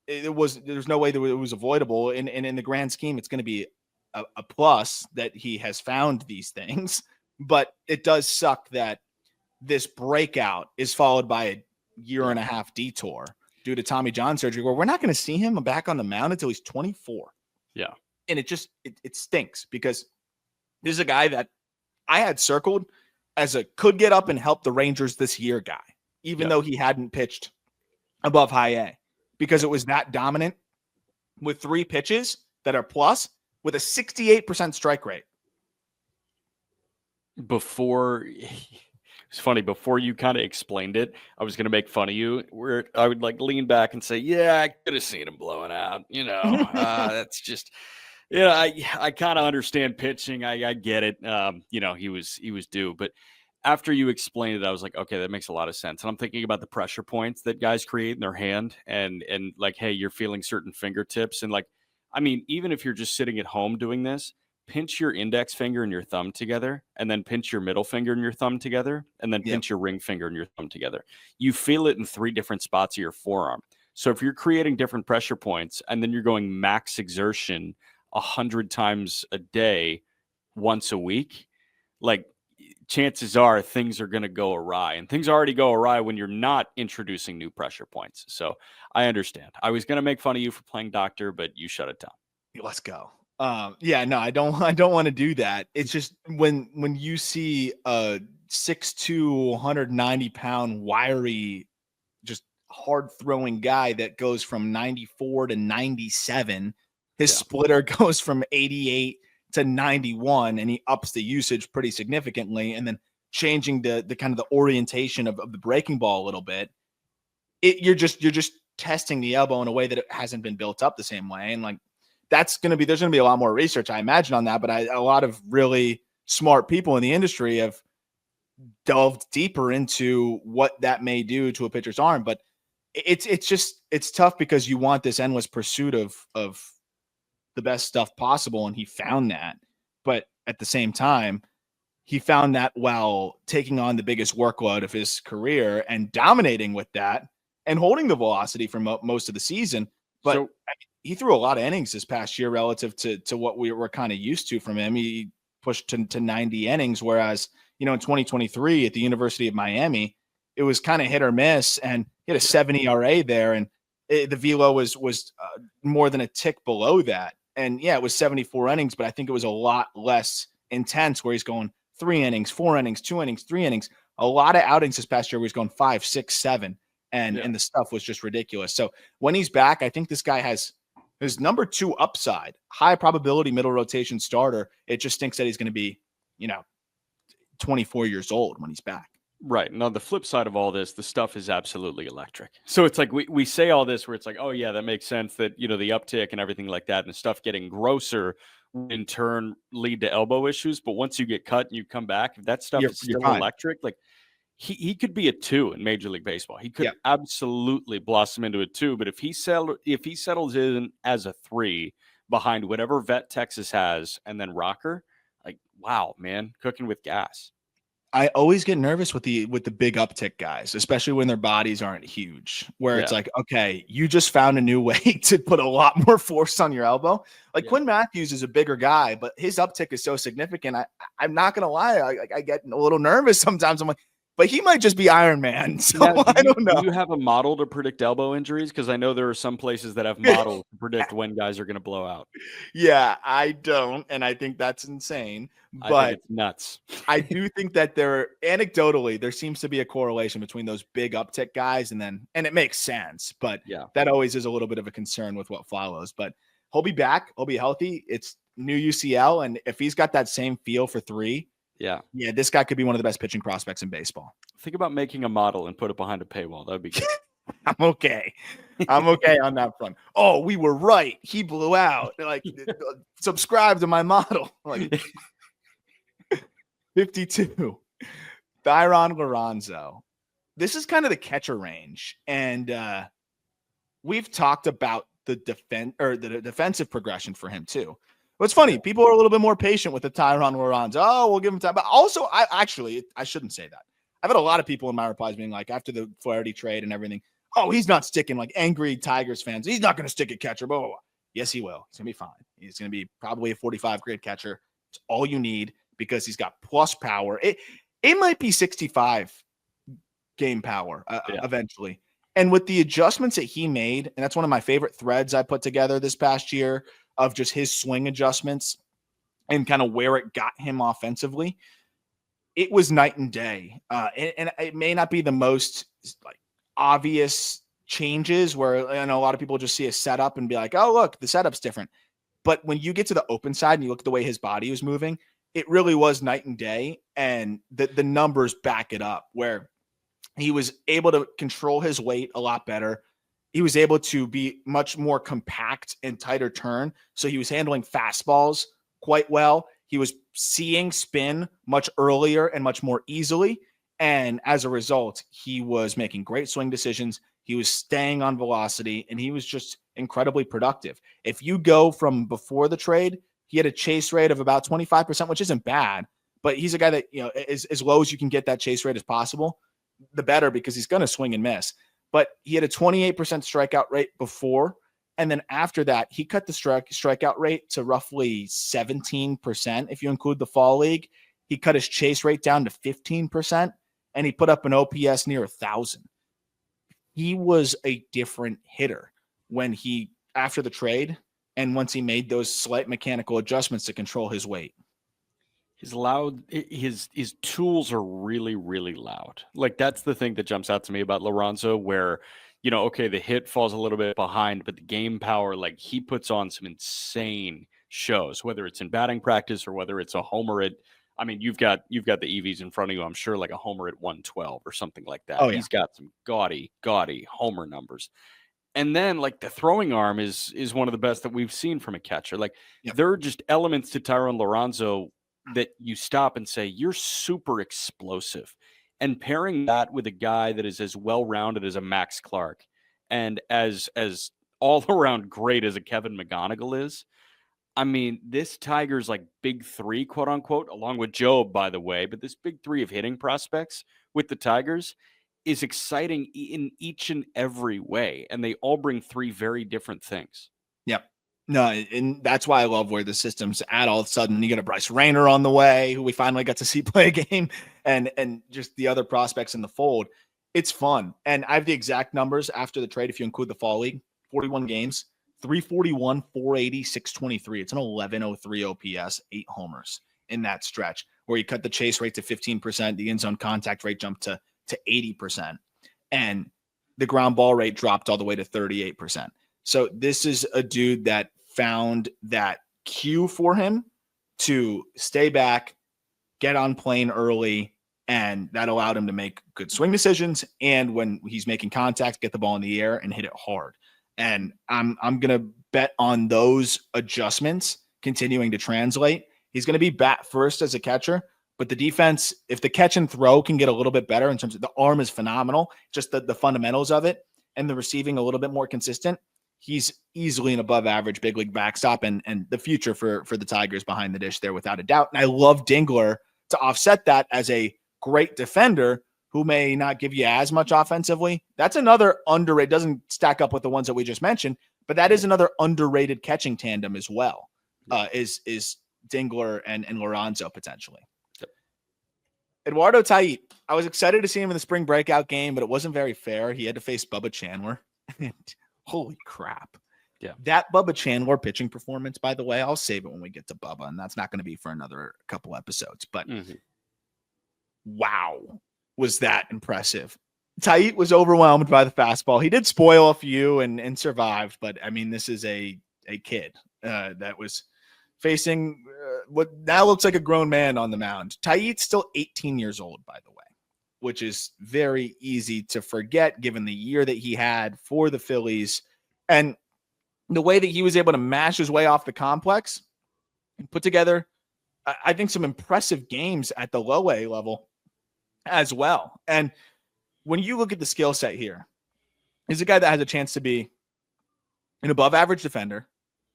[SPEAKER 1] There's no way that it was avoidable. And in the grand scheme, it's going to be a plus that he has found these things. But it does suck that this breakout is followed by a year and a half detour due to Tommy John surgery, where we're not going to see him back on the mound until he's 24.
[SPEAKER 2] Yeah.
[SPEAKER 1] And it stinks, because this is a guy that I had circled as a could get up and help the Rangers this year guy, even though he hadn't pitched above high A, because it was that dominant with 3 pitches that are plus with a 68% strike rate.
[SPEAKER 2] It's funny, before you kind of explained it, I was going to make fun of you, where I would like lean back and say, yeah, I could have seen him blowing out, that's just, I kind of understand pitching. I get it. He was due, but after you explained it, I was like, okay, that makes a lot of sense. And I'm thinking about the pressure points that guys create in their hand, and like, hey, you're feeling certain fingertips. And like, I mean, even if you're just sitting at home doing this, pinch your index finger and your thumb together, and then pinch your middle finger and your thumb together, and then pinch your ring finger and your thumb together. You feel it in 3 different spots of your forearm. So if you're creating different pressure points and then you're going max exertion 100 times a day, once a week, like, chances are things are going to go awry, and things already go awry when you're not introducing new pressure points. So I understand. I was going to make fun of you for playing doctor, but you shut it down.
[SPEAKER 1] Let's go. I don't want to do that. It's just when you see a 6'2", 190-pound, wiry, just hard throwing guy that goes from 94 to 97, his splitter goes from 88 to 91, and he ups the usage pretty significantly, and then changing the kind of the orientation of the breaking ball a little bit. You're just testing the elbow in a way that it hasn't been built up the same way. And like, there's going to be a lot more research, I imagine, on that, but a lot of really smart people in the industry have delved deeper into what that may do to a pitcher's arm. But it's tough, because you want this endless pursuit of the best stuff possible, and he found that. But at the same time, he found that while taking on the biggest workload of his career and dominating with that and holding the velocity for most of the season. But he threw a lot of innings this past year relative to what we were kind of used to from him. He pushed to 90 innings, whereas, in 2023 at the University of Miami, it was kind of hit or miss, and he had a 7 ERA there, and the velo was more than a tick below that. And it was 74 innings, but I think it was a lot less intense, where he's going 3 innings, 4 innings, 2 innings, 3 innings. A lot of outings this past year where he's going 5, 6, 7. and the stuff was just ridiculous. So when he's back, I think this guy has his number 2 upside, high probability middle rotation starter. It just stinks that he's going to be, 24 years old when he's back.
[SPEAKER 2] Right. Now, the flip side of all this, the stuff is absolutely electric. So it's like we say all this where it's like, oh, yeah, that makes sense that, the uptick and everything like that and the stuff getting grosser in turn lead to elbow issues. But once you get cut and you come back, if that stuff is still electric, like he could be a 2 in Major League Baseball. He could absolutely blossom into a 2. But if he settles in as a 3 behind whatever vet Texas has and then Rocker, like, wow, man, cooking with gas.
[SPEAKER 1] I always get nervous with the big uptick guys, especially when their bodies aren't huge, where it's like, okay, you just found a new way to put a lot more force on your elbow. Like Quinn Matthews is a bigger guy, but his uptick is so significant. I'm not going to lie. I get a little nervous sometimes. I'm like, but he might just be Iron Man. So I don't know.
[SPEAKER 2] Do you have a model to predict elbow injuries? Because I know there are some places that have models to predict when guys are going to blow out.
[SPEAKER 1] Yeah, I don't. And I think that's insane. But
[SPEAKER 2] I think it's nuts.
[SPEAKER 1] I do think that anecdotally, there seems to be a correlation between those big uptick guys and it makes sense. But that always is a little bit of a concern with what follows. But he'll be back. He'll be healthy. It's new UCL. And if he's got that same feel for 3, yeah, this guy could be one of the best pitching prospects in baseball.
[SPEAKER 2] Think about making a model and put it behind a paywall. That would be good.
[SPEAKER 1] I'm okay. I'm okay on that front. Oh, we were right. He blew out. Like, subscribe to my model. Like 52. Thayron Liranzo. This is kind of the catcher range. And we've talked about the defensive progression for him too. What's funny, people are a little bit more patient with the Thayron Liranzo. Oh, we'll give him time. But also, I shouldn't say that. I've had a lot of people in my replies being like, after the Flaherty trade and everything, oh, he's not sticking, like angry Tigers fans. He's not going to stick at catcher. Blah, blah, blah. Yes, he will. He's going to be fine. He's going to be probably a 45 grade catcher. It's all you need because he's got plus power. It might be 65 game power eventually. And with the adjustments that he made, and that's one of my favorite threads I put together this past year of just his swing adjustments and kind of where it got him offensively, it was night and day. And it may not be the most like obvious changes where I know a lot of people just see a setup and be like, oh, look, the setup's different. But when you get to the open side and you look at the way his body was moving, it really was night and day. And the numbers back it up where he was able to control his weight a lot better. He was able to be much more compact and tighter turn. So he was handling fastballs quite well. He was seeing spin much earlier and much more easily. And as a result, he was making great swing decisions. He was staying on velocity, and he was just incredibly productive. If you go from before the trade, he had a chase rate of about 25%, which isn't bad, but he's a guy that, is as low as you can get that chase rate as possible, the better, because he's going to swing and miss. But he had a 28% strikeout rate before. And then after that, he cut the strikeout rate to roughly 17%. If you include the fall league, he cut his chase rate down to 15%, and he put up an OPS near 1,000. He was a different hitter after the trade, and once he made those slight mechanical adjustments to control his weight.
[SPEAKER 2] His tools are really, really loud. Like, that's the thing that jumps out to me about Liranzo, where, okay, the hit falls a little bit behind, but the game power, like, he puts on some insane shows, whether it's in batting practice or whether it's a homer you've got the EVs in front of you. I'm sure like a homer at 112 or something like that. Oh, yeah. He's got some gaudy homer numbers. And then like the throwing arm is one of the best that we've seen from a catcher. Like, there are just elements to Thayron Liranzo that you stop and say, you're super explosive. And pairing that with a guy that is as well-rounded as a Max Clark and as all-around great as a Kevin McGonigal is, this Tigers like big three, quote unquote, along with Job, by the way, but this big three of hitting prospects with the Tigers is exciting in each and every way. And they all bring three very different things.
[SPEAKER 1] Yep. No, and that's why I love where the system's at. All of a sudden, you get a Bryce Rayner on the way, who we finally got to see play a game, and just the other prospects in the fold. It's fun. And I have the exact numbers after the trade, if you include the fall league. 41 games, 341, 480, 623. It's an 1103 OPS, 8 homers in that stretch, where you cut the chase rate to 15%, the end zone contact rate jumped to 80%. And the ground ball rate dropped all the way to 38%. So this is a dude that found that cue for him to stay back, get on plane early, and that allowed him to make good swing decisions. And when he's making contact, get the ball in the air and hit it hard. And I'm going to bet on those adjustments continuing to translate. He's going to be bat first as a catcher, but the defense, if the catch and throw can get a little bit better in terms of the arm is phenomenal, just the fundamentals of it, and the receiving a little bit more consistent, he's easily an above average big league backstop and the future for the Tigers behind the dish there without a doubt. And I love Dingler to offset that as a great defender who may not give you as much offensively. That's another underrated, doesn't stack up with the ones that we just mentioned, but that is another underrated catching tandem as well, is Dingler and Liranzo potentially. Yep. Eduardo Tait, I was excited to see him in the spring breakout game, but it wasn't very fair. He had to face Bubba Chandler. Holy crap. Yeah. That Bubba Chandler pitching performance, by the way, I'll save it when we get to Bubba, and that's not going to be for another couple episodes, but wow, was that impressive. Tait was overwhelmed by the fastball. He did spoil a few and survived, but I mean, this is a kid that was facing what now looks like a grown man on the mound. Tait's still 18 years old, by the way, which is very easy to forget given the year that he had for the Phillies and the way that he was able to mash his way off the complex and put together, I think, some impressive games at the low A level as well. And when you look at the skill set here, he's a guy that has a chance to be an above average defender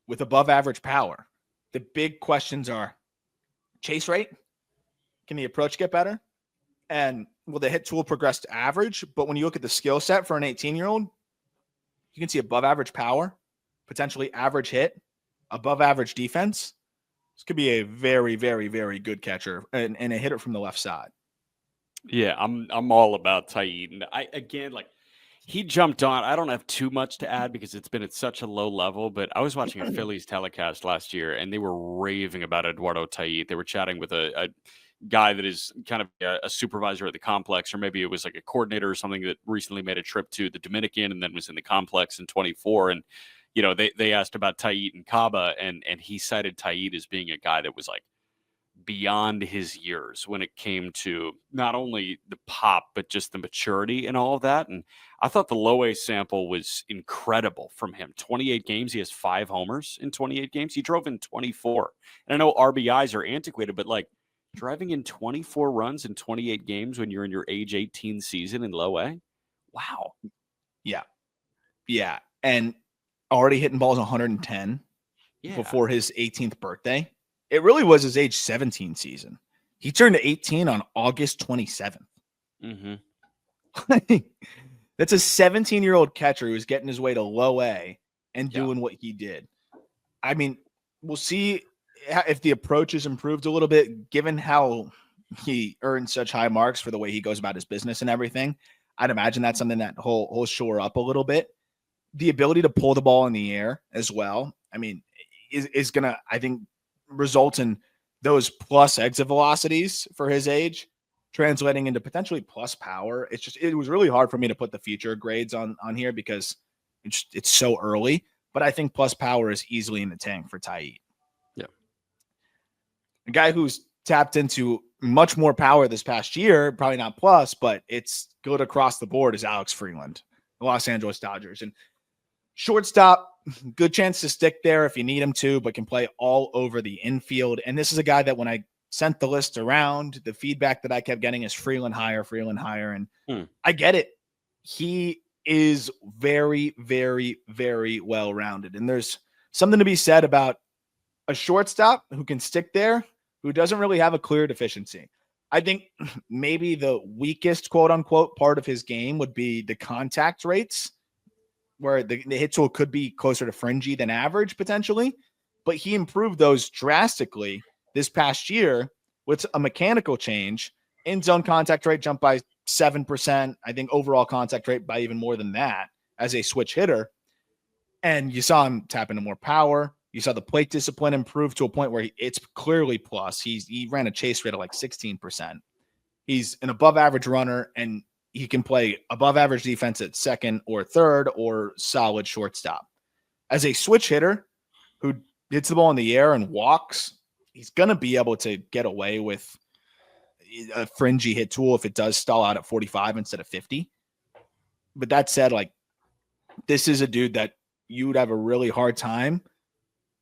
[SPEAKER 1] with above average power. The big questions are chase rate. Can the approach get better? And will the hit tool progress to average? But when you look at the skill set for an 18-year-old, you can see above average power, potentially average hit, above average defense. This could be a very, very, very good catcher and a hitter from the left side.
[SPEAKER 2] Yeah, I'm all about Tait. And he jumped on. I don't have too much to add because it's been at such a low level, but I was watching a Phillies telecast last year and they were raving about Eduardo Tait. They were chatting with a guy that is kind of a supervisor at the complex, or maybe it was like a coordinator or something that recently made a trip to the Dominican and then was in the complex in 24. And, they asked about Tait and Caba, and he cited Tait as being a guy that was like beyond his years when it came to not only the pop, but just the maturity and all of that. And I thought the low A sample was incredible from him. 28 games. He has 5 homers in 28 games. He drove in 24. And I know RBIs are antiquated, but like driving in 24 runs in 28 games when you're in your age 18 season in low A. Wow.
[SPEAKER 1] Yeah. Yeah. And already hitting balls 110 before his 18th birthday. It really was his age 17 season. He turned 18 on August 27th. Mm-hmm. That's a 17-year-old catcher who's getting his way to low A and doing what he did. I mean, we'll see if the approach is improved a little bit, given how he earned such high marks for the way he goes about his business and everything. I'd imagine that's something that he'll shore up a little bit. The ability to pull the ball in the air as well, I mean, is going to, I think, result in those plus exit velocities for his age, translating into potentially plus power. It was really hard for me to put the future grades on here because it's so early, but I think plus power is easily in the tank for Tait.
[SPEAKER 2] Yeah.
[SPEAKER 1] A guy who's tapped into much more power this past year, probably not plus, but it's good across the board, is Alex Freeland, the Los Angeles Dodgers. And shortstop, good chance to stick there if you need him to, but can play all over the infield. And this is a guy that when I sent the list around, the feedback that I kept getting is Freeland higher. And I get it. He is very, very, very well-rounded. And there's something to be said about a shortstop who can stick there, who doesn't really have a clear deficiency. I think maybe the weakest, quote unquote, part of his game would be the contact rates, where the hit tool could be closer to fringy than average potentially, but he improved those drastically this past year with a mechanical change. In zone contact rate jumped by 7%. I think overall contact rate by even more than that as a switch hitter. And you saw him tap into more power. You saw the plate discipline improve to a point where it's clearly plus. He ran a chase rate of like 16%. He's an above average runner, and he can play above average defense at second or third or solid shortstop. As a switch hitter who hits the ball in the air and walks, he's going to be able to get away with a fringy hit tool if it does stall out at 45 instead of 50. But that said, like, this is a dude that you would have a really hard time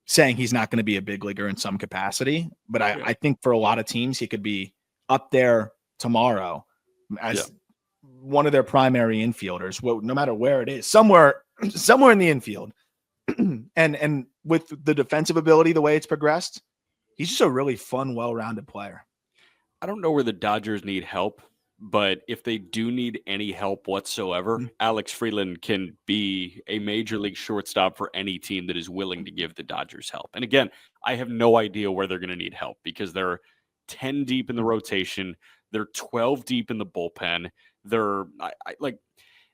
[SPEAKER 1] saying he's not going to be a big leaguer in some capacity. But I think for a lot of teams, he could be up there tomorrow as one of their primary infielders, no matter where it is, somewhere in the infield. and with the defensive ability, the way it's progressed, he's just a really fun, well-rounded player.
[SPEAKER 2] I don't know where the Dodgers need help, but if they do need any help whatsoever, Alex Freeland can be a major league shortstop for any team that is willing to give the Dodgers help. And again, I have no idea where they're going to need help because they're 10 deep in the rotation. They're 12 deep in the bullpen. They're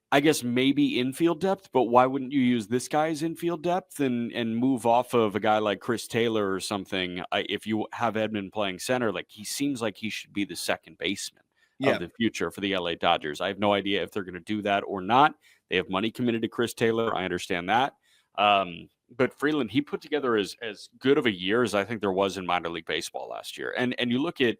[SPEAKER 2] I guess maybe infield depth, but why wouldn't you use this guy's infield depth and move off of a guy like Chris Taylor or something? If you have Edman playing center, like he seems like he should be the second baseman of the future for the LA Dodgers. I have no idea if they're going to do that or not. They have money committed to Chris Taylor. I understand that. But Freeland, he put together as good of a year as I think there was in minor league baseball last year. And you look at,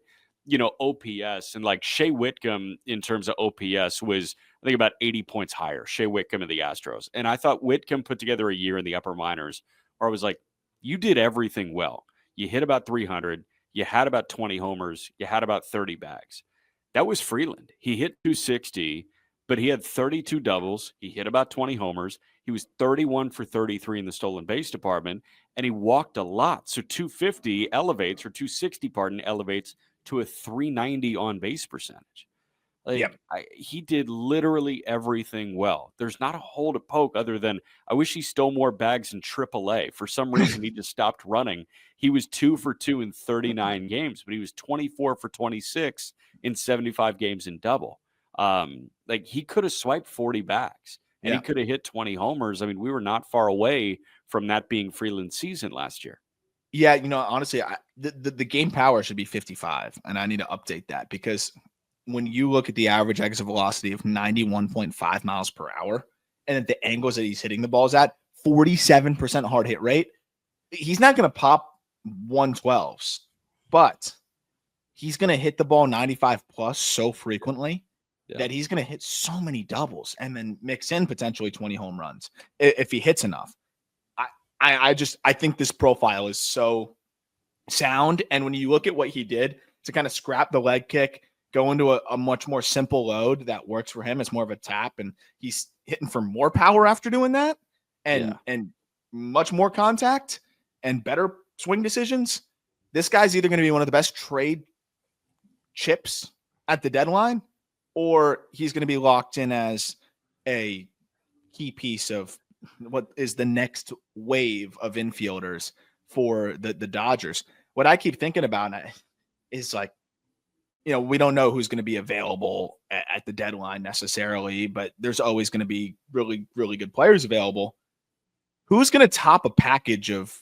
[SPEAKER 2] OPS and like Shea Whitcomb in terms of OPS was, I think, about 80 points higher. Shea Whitcomb of the Astros. And I thought Whitcomb put together a year in the upper minors where I was like, you did everything well. You hit about 300. You had about 20 homers. You had about 30 bags. That was Freeland. He hit 260, but he had 32 doubles. He hit about 20 homers. He was 31 for 33 in the stolen base department, and he walked a lot. So 250 elevates, or 260, elevates to a 390 on base percentage. He did literally everything well. There's not a hole to poke other than I wish he stole more bags in AAA. For some reason, he just stopped running. He was 2 for 2 in 39 games, but he was 24 for 26 in 75 games in double. He could have swiped 40 bags and he could have hit 20 homers. I mean, we were not far away from that being Freeland's season last year.
[SPEAKER 1] Yeah, honestly, the game power should be 55, and I need to update that because when you look at the average exit velocity of 91.5 miles per hour and at the angles that he's hitting the balls at, 47% hard hit rate, he's not going to pop 112s, but he's going to hit the ball 95 plus so frequently that he's going to hit so many doubles and then mix in potentially 20 home runs if he hits enough. I think this profile is so sound. And when you look at what he did to kind of scrap the leg kick, go into a much more simple load that works for him, it's more of a tap, and he's hitting for more power after doing that and much more contact and better swing decisions. This guy's either going to be one of the best trade chips at the deadline, or he's going to be locked in as a key piece of what is the next wave of infielders for the Dodgers. What I keep thinking about is like, we don't know who's going to be available at the deadline necessarily, but there's always going to be really, really good players available. Who's going to top a package of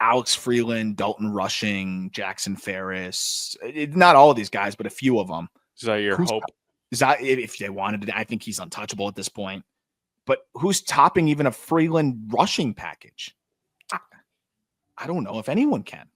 [SPEAKER 1] Alex Freeland, Dalton Rushing, Jackson Ferris? Not all of these guys, but a few of them.
[SPEAKER 2] Is that your hope?
[SPEAKER 1] Is that if they wanted it? I think he's untouchable at this point. But who's topping even a Freeland rushing package? I don't know if anyone can.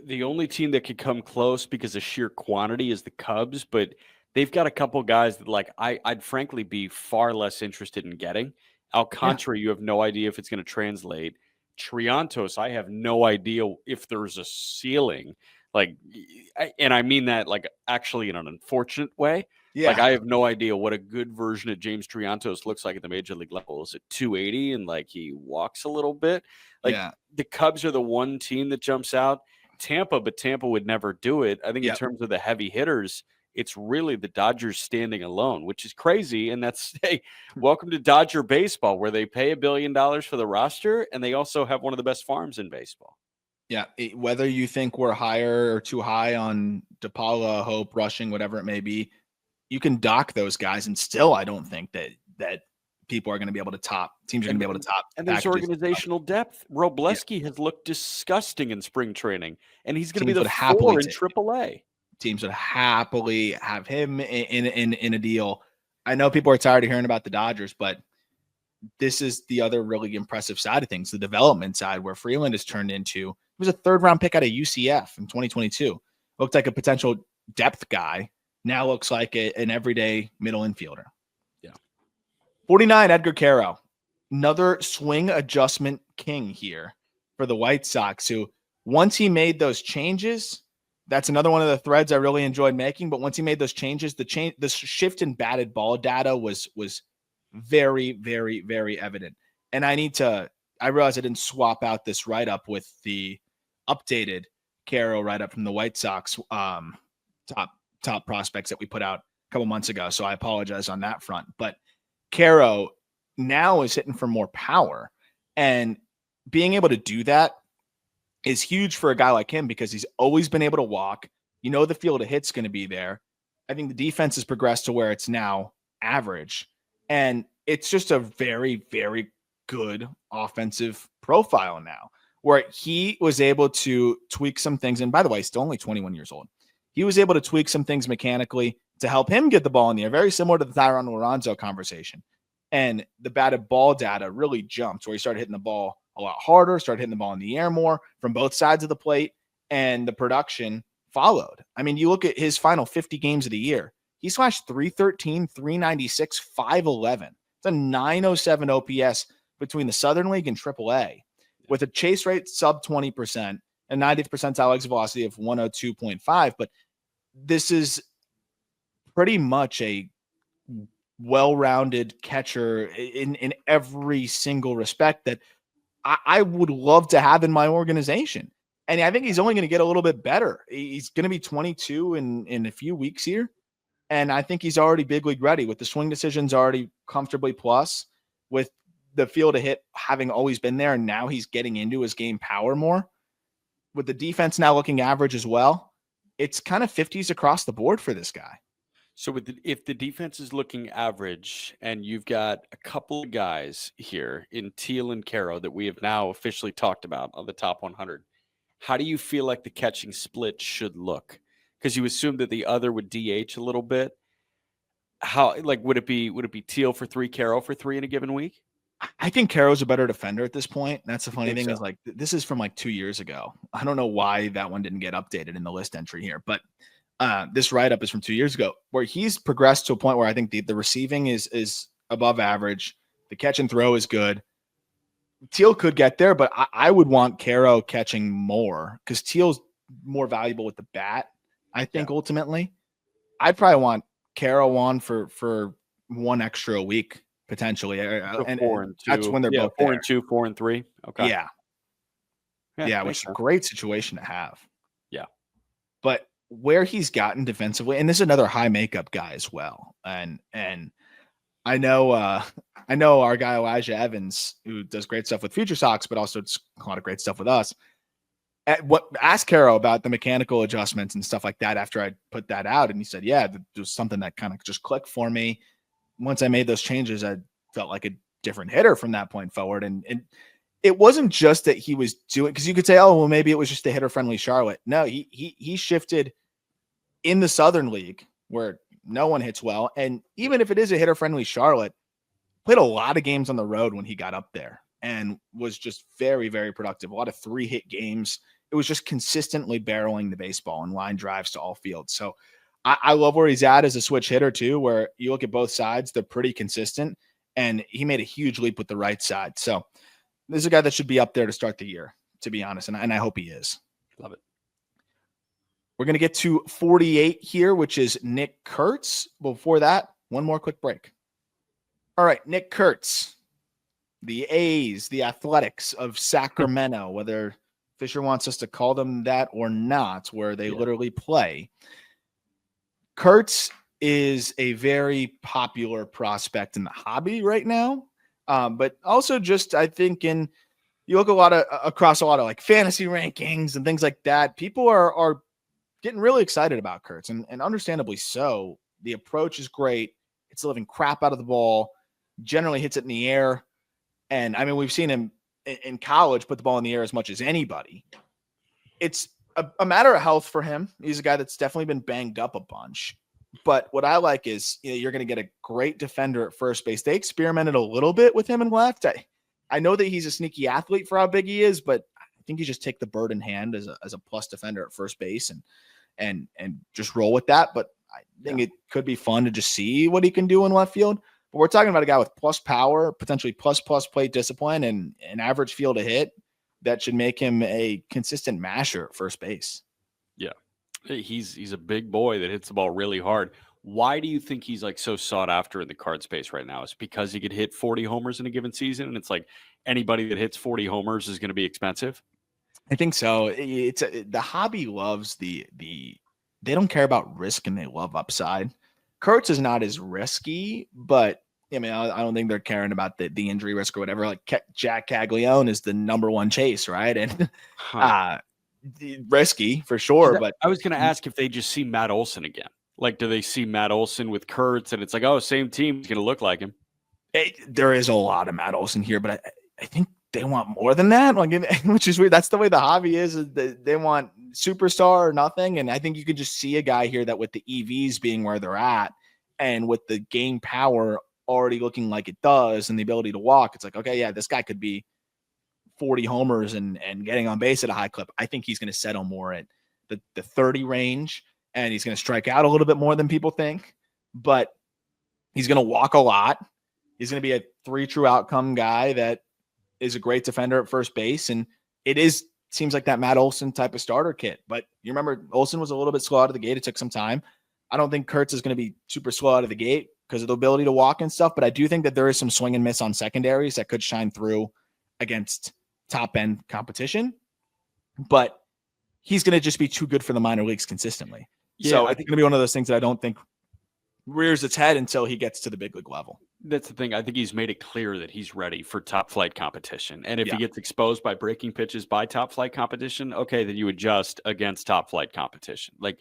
[SPEAKER 2] The only team that could come close because of sheer quantity is the Cubs, but they've got a couple guys that I'd frankly be far less interested in getting. Alcantara, you have no idea if it's going to translate. Triantos, I have no idea if there's a ceiling. And I mean that actually in an unfortunate way. Yeah. I have no idea what a good version of James Triantos looks like at the major league level. Is it 280 and he walks a little bit? The Cubs are the one team that jumps out. Tampa, but Tampa would never do it. I think in terms of the heavy hitters, it's really the Dodgers standing alone, which is crazy. And that's, hey, welcome to Dodger baseball, where they pay $1 billion for the roster, and they also have one of the best farms in baseball.
[SPEAKER 1] Yeah, whether you think we're higher or too high on DePaula, Hope, Rushing, whatever it may be, you can dock those guys, and still I don't think that people are going to be able to top. Teams are going to be able to top.
[SPEAKER 2] And there's organizational depth. Robleski has looked disgusting in spring training, and he's going to be the 4 in AAA.
[SPEAKER 1] teams would happily have him in a deal. I know people are tired of hearing about the Dodgers, but this is the other really impressive side of things, the development side, where Freeland has turned into, he was a 3rd-round pick out of UCF in 2022. Looked like a potential depth guy. Now looks like an everyday middle infielder.
[SPEAKER 2] Yeah.
[SPEAKER 1] 49, Edgar Quero. Another swing adjustment king here for the White Sox, who once he made those changes, that's another one of the threads I really enjoyed making. But once he made those changes, the shift in batted ball data was very, very, very evident. And I realized I didn't swap out this write-up with the updated Quero write-up from the White Sox top prospects that we put out a couple months ago. So I apologize on that front. But Quero now is hitting for more power. And being able to do that is huge for a guy like him because he's always been able to walk. You know the field of hit's going to be there. I think the defense has progressed to where it's now average. And it's just a very, very good offensive profile now, where he was able to tweak some things. And by the way, he's still only 21 years old. He was able to tweak some things mechanically to help him get the ball in the air, very similar to the Thayron Liranzo conversation. And the batted ball data really jumped, where he started hitting the ball a lot harder, started hitting the ball in the air more from both sides of the plate, and the production followed. I mean, you look at his final 50 games of the year, he slashed 313, 396, 511. It's a 907 OPS between the Southern League and AAA, with a chase rate sub 20% and 90th percentile exit velocity of 102.5. But this is pretty much a well-rounded catcher in every single respect that I would love to have in my organization. And I think he's only going to get a little bit better. He's going to be 22 in a few weeks here. And I think he's already big league ready, with the swing decisions already comfortably plus, with the field to hit having always been there. And now he's getting into his game power more, with the defense now looking average as well. It's kind of 50s across the board for this guy.
[SPEAKER 2] So if the defense is looking average, and you've got a couple of guys here in Teel and Quero that we have now officially talked about on the top 100, how do you feel like the catching split should look? Because you assume that the other would DH a little bit. How, like, would it be Teel for 3, Quero for 3 in a given week?
[SPEAKER 1] I think Quero's a better defender at this point. That's the funny thing,
[SPEAKER 2] so.
[SPEAKER 1] is like, this is from like 2 years ago. I don't know why that one didn't get updated in the list entry here, but this write-up is from 2 years ago, where he's progressed to a point where I think the receiving is above average. The catch and throw is good. Teel could get there, but I would want Quero catching more, because Teal's more valuable with the bat, I think, ultimately. I'd probably want Quero on for one extra a week, potentially. And
[SPEAKER 2] 4 and 2.
[SPEAKER 1] That's when they're both
[SPEAKER 2] 4
[SPEAKER 1] there.
[SPEAKER 2] and 2, 4 and 3. Okay.
[SPEAKER 1] Yeah, which is a great situation to have.
[SPEAKER 2] Yeah.
[SPEAKER 1] But where he's gotten defensively, and this is another high makeup guy as well. And I know our guy Elijah Evans, who does great stuff with Future Sox, but also does a lot of great stuff with us. Asked Quero about the mechanical adjustments and stuff like that after I put that out, and he said, "Yeah, there was something that kind of just clicked for me. Once I made those changes, I felt like a different hitter from that point forward." And it wasn't just that he was doing, because you could say, "Oh, well, maybe it was just a hitter-friendly Charlotte." No, he shifted in the Southern League, where no one hits well, and even if it is a hitter-friendly Charlotte, played a lot of games on the road when he got up there, and was just very, very productive. A lot of 3-hit games. It was just consistently barreling the baseball and line drives to all fields. So I love where he's at as a switch hitter too, where you look at both sides, they're pretty consistent, and he made a huge leap with the right side. So this is a guy that should be up there to start the year, to be honest, and I hope he is.
[SPEAKER 2] Love it.
[SPEAKER 1] We're going to get to 48 here, which is Nick Kurtz. Before that, one more quick break. All right, Nick Kurtz, the A's, the Athletics of Sacramento, whether Fisher wants us to call them that or not, where they literally play. Kurtz is a very popular prospect in the hobby right now, but also just, I think, you look across a lot of like fantasy rankings and things like that, people are getting really excited about Kurtz, and understandably so. The approach is great. It's the living crap out of the ball, generally hits it in the air. And I mean, we've seen him in college put the ball in the air as much as anybody. It's a matter of health for him. He's a guy that's definitely been banged up a bunch. But what I like is, you're going to get a great defender at first base. They experimented a little bit with him in left. I know that he's a sneaky athlete for how big he is, but I think you just take the bird in hand as a plus defender at first base and just roll with that. But I think it could be fun to just see what he can do in left field. But we're talking about a guy with plus power, potentially plus plate discipline, and an average field to hit that should make him a consistent masher at first base.
[SPEAKER 2] Yeah. He's a big boy that hits the ball really hard. Why do you think he's like so sought after in the card space right now? Is it because he could hit 40 homers in a given season, and it's like anybody that hits 40 homers is going to be expensive?
[SPEAKER 1] I think so. The hobby loves they don't care about risk and they love upside. Kurtz is not as risky, but I mean, I don't think they're caring about the injury risk or whatever. Like Jack Caglione is the number one chase, right? And risky for sure. But
[SPEAKER 2] I was going to ask if they just see Matt Olson again. Like, do they see Matt Olson with Kurtz, and it's like, oh, same team is going to look like him?
[SPEAKER 1] There is a lot of Matt Olson here, but I think they want more than that. Like, which is weird. That's the way the hobby is. They want superstar or nothing. And I think you could just see a guy here that with the EVs being where they're at and with the game power already looking like it does and the ability to walk, it's like, okay, yeah, this guy could be 40 homers and getting on base at a high clip. I think he's going to settle more at the 30 range, and he's going to strike out a little bit more than people think, but he's going to walk a lot. He's going to be a 3 true outcome guy that is a great defender at first base. And seems like that Matt Olson type of starter kit, but you remember Olson was a little bit slow out of the gate. It took some time. I don't think Kurtz is going to be super slow out of the gate because of the ability to walk and stuff, but I do think that there is some swing and miss on secondaries that could shine through against top end competition, but he's going to just be too good for the minor leagues consistently. Yeah, so I think it's going to be one of those things that I don't think rears its head until he gets to the big league level.
[SPEAKER 2] That's the thing. I think he's made it clear that he's ready for top flight competition. And if he gets exposed by breaking pitches by top flight competition, okay, then you adjust against top flight competition. Like,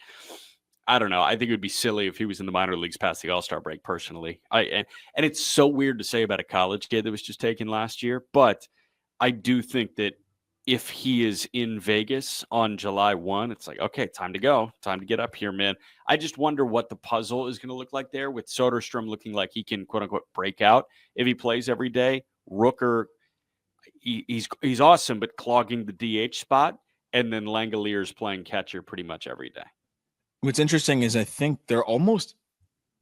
[SPEAKER 2] I don't know. I think it would be silly if he was in the minor leagues past the All-Star break personally. And it's so weird to say about a college kid that was just taken last year, but I do think that if he is in Vegas on July 1, it's like, okay, time to go. Time to get up here, man. I just wonder what the puzzle is going to look like there with Soderstrom looking like he can, quote unquote, break out if he plays every day. Rooker, he's awesome, but clogging the DH spot. And then Langalier's playing catcher pretty much every day.
[SPEAKER 1] What's interesting is I think they're almost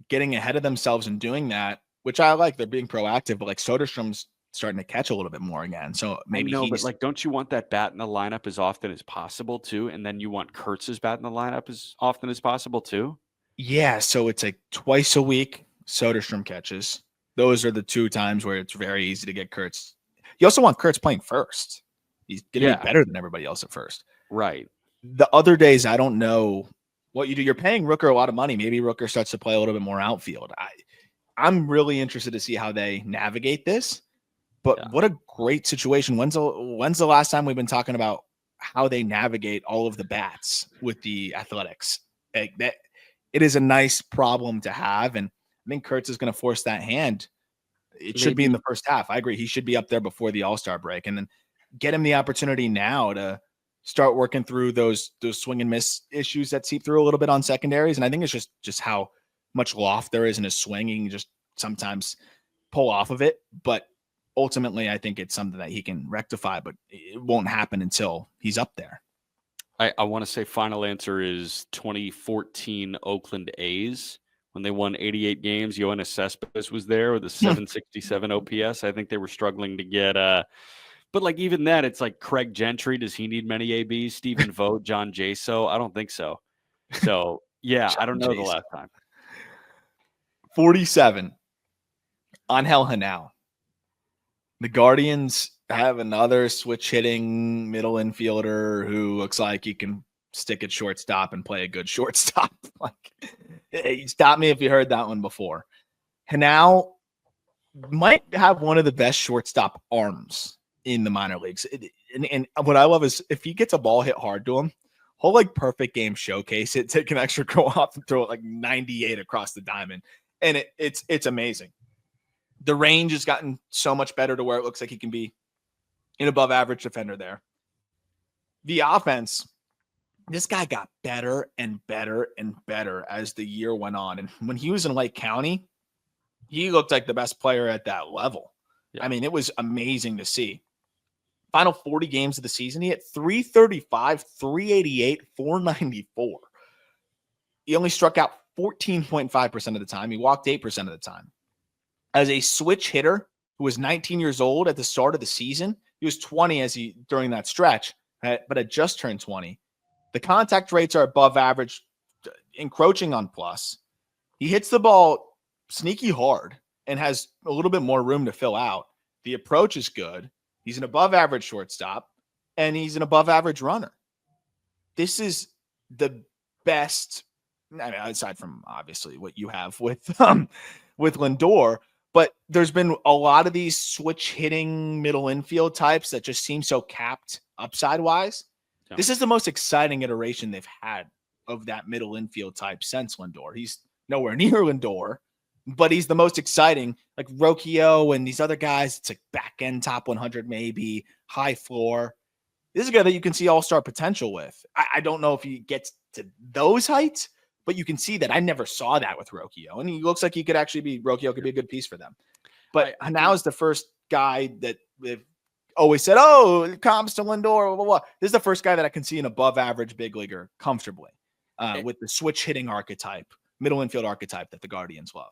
[SPEAKER 1] getting ahead of themselves in doing that, which I like. They're being proactive, but like Soderstrom's starting to catch a little bit more again. So maybe
[SPEAKER 2] but like, don't you want that bat in the lineup as often as possible too? And then you want Kurtz's bat in the lineup as often as possible too?
[SPEAKER 1] Yeah. So it's like twice a week Soderstrom catches. Those are the 2 times where it's very easy to get Kurtz. You also want Kurtz playing first. He's going to be better than everybody else at first.
[SPEAKER 2] Right.
[SPEAKER 1] The other days, I don't know what you do. You're paying Rooker a lot of money. Maybe Rooker starts to play a little bit more outfield. I'm really interested to see how they navigate this. But what a great situation. When's the last time we've been talking about how they navigate all of the bats with the Athletics? Like that, it is a nice problem to have. And I think Kurtz is going to force that hand. It should be in the first half. I agree. He should be up there before the All-Star break, and then get him the opportunity now to start working through those swing and miss issues that seep through a little bit on secondaries. And I think it's just how much loft there is in his swing. He can just sometimes pull off of it, but ultimately, I think it's something that he can rectify, but it won't happen until he's up there.
[SPEAKER 2] I want to say final answer is 2014 Oakland A's when they won 88 games. Yoenis Cespedes was there with a 767 OPS. I think they were struggling to get but like even that, it's like Craig Gentry. Does he need many ABs? Stephen Vogt, John Jaso? I don't think so. So yeah, I don't know the last time.
[SPEAKER 1] 47 Angel Genao. The Guardians have another switch hitting middle infielder who looks like he can stick at shortstop and play a good shortstop. Like, hey, stop me if you heard that one before. Genao might have one of the best shortstop arms in the minor leagues. And what I love is if he gets a ball hit hard to him, he'll like perfect game showcase it, take an extra go off and throw it like 98 across the diamond. And it's amazing. The range has gotten so much better to where it looks like he can be an above average defender there. The offense, this guy got better and better and better as the year went on. And when he was in Lake County, he looked like the best player at that level. Yeah. I mean, it was amazing to see. Final 40 games of the season, he hit 335, 388, 494. He only struck out 14.5% of the time. He walked 8% of the time. As a switch hitter who was 19 years old at the start of the season, he was 20 during that stretch, but had just turned 20. The contact rates are above average, encroaching on plus. He hits the ball sneaky hard and has a little bit more room to fill out. The approach is good. He's an above average shortstop, and he's an above average runner. This is the best, I mean, aside from obviously what you have with Lindor, but there's been a lot of these switch hitting middle infield types that just seem so capped upside wise. Yeah. This is the most exciting iteration they've had of that middle infield type since Lindor. He's nowhere near Lindor, but he's the most exciting. Like Rocchio and these other guys, it's like back end top 100, maybe high floor. This is a guy that you can see all-star potential with. I don't know if he gets to those heights, but you can see that. I never saw that with Rocchio, and he looks like he could actually be, Rocchio could be a good piece for them. But now is the first guy that they've always said, oh, it comes to Lindor, blah, blah, blah. This is the first guy that I can see an above average big leaguer comfortably with the switch hitting archetype, middle infield archetype that the Guardians love.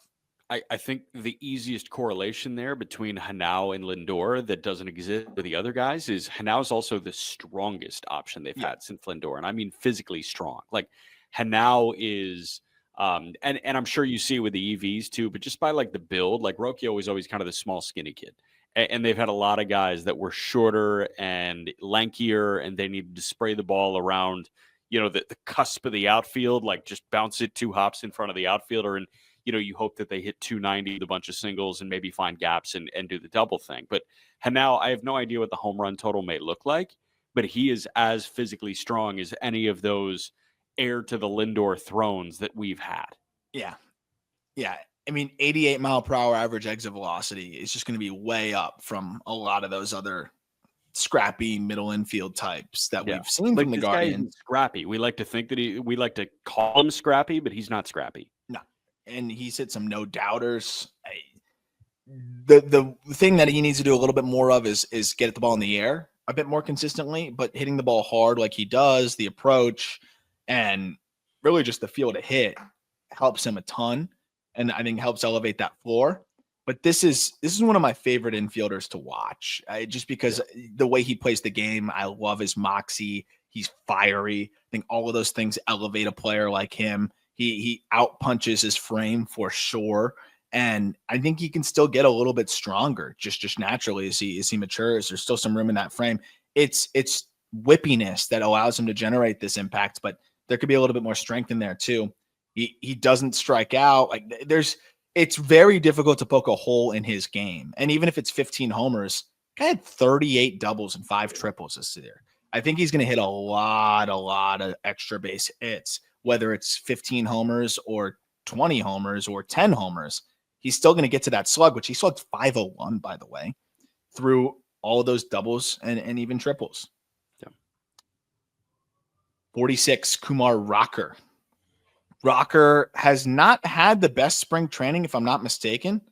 [SPEAKER 2] I think the easiest correlation there between Genao and Lindor that doesn't exist with the other guys is Genao is also the strongest option they've had since Lindor. And I mean physically strong. Like Genao is, and I'm sure you see with the EVs too, but just by like the build, like Rocchio was always kind of the small, skinny kid. And they've had a lot of guys that were shorter and lankier, and they needed to spray the ball around, the cusp of the outfield, like just bounce it 2 hops in front of the outfielder. And, you hope that they hit 290 with a bunch of singles and maybe find gaps and do the double thing. But Genao, I have no idea what the home run total may look like, but he is as physically strong as any of those heir to the Lindor thrones that we've had.
[SPEAKER 1] Yeah. Yeah. I mean, 88 mile per hour average exit velocity is just going to be way up from a lot of those other scrappy middle infield types that we've seen from the Guardians.
[SPEAKER 2] Scrappy. We like to think that we like to call him scrappy, but he's not scrappy.
[SPEAKER 1] No. And he's hit some no doubters. The thing that he needs to do a little bit more of is get the ball in the air a bit more consistently, but hitting the ball hard like he does, the approach, and really just the feel to hit helps him a ton. And I think helps elevate that floor. But this is one of my favorite infielders to watch, just because the way he plays the game. I love his moxie. He's fiery. I think all of those things elevate a player like him. He out punches his frame for sure, and I think he can still get a little bit stronger just naturally as he matures. There's still some room in that frame. It's whippiness that allows him to generate this impact, but there could be a little bit more strength in there too. He doesn't strike out. Like it's very difficult to poke a hole in his game. And even if it's 15 homers, guy had 38 doubles and 5 triples this year. I think he's going to hit a lot of extra base hits, whether it's 15 homers or 20 homers or 10 homers. He's still going to get to that slug, which he slugged 501, by the way, through all of those doubles and even triples. Yeah. 46, Kumar Rocker. Rocker has not had the best spring training, if I'm not mistaken.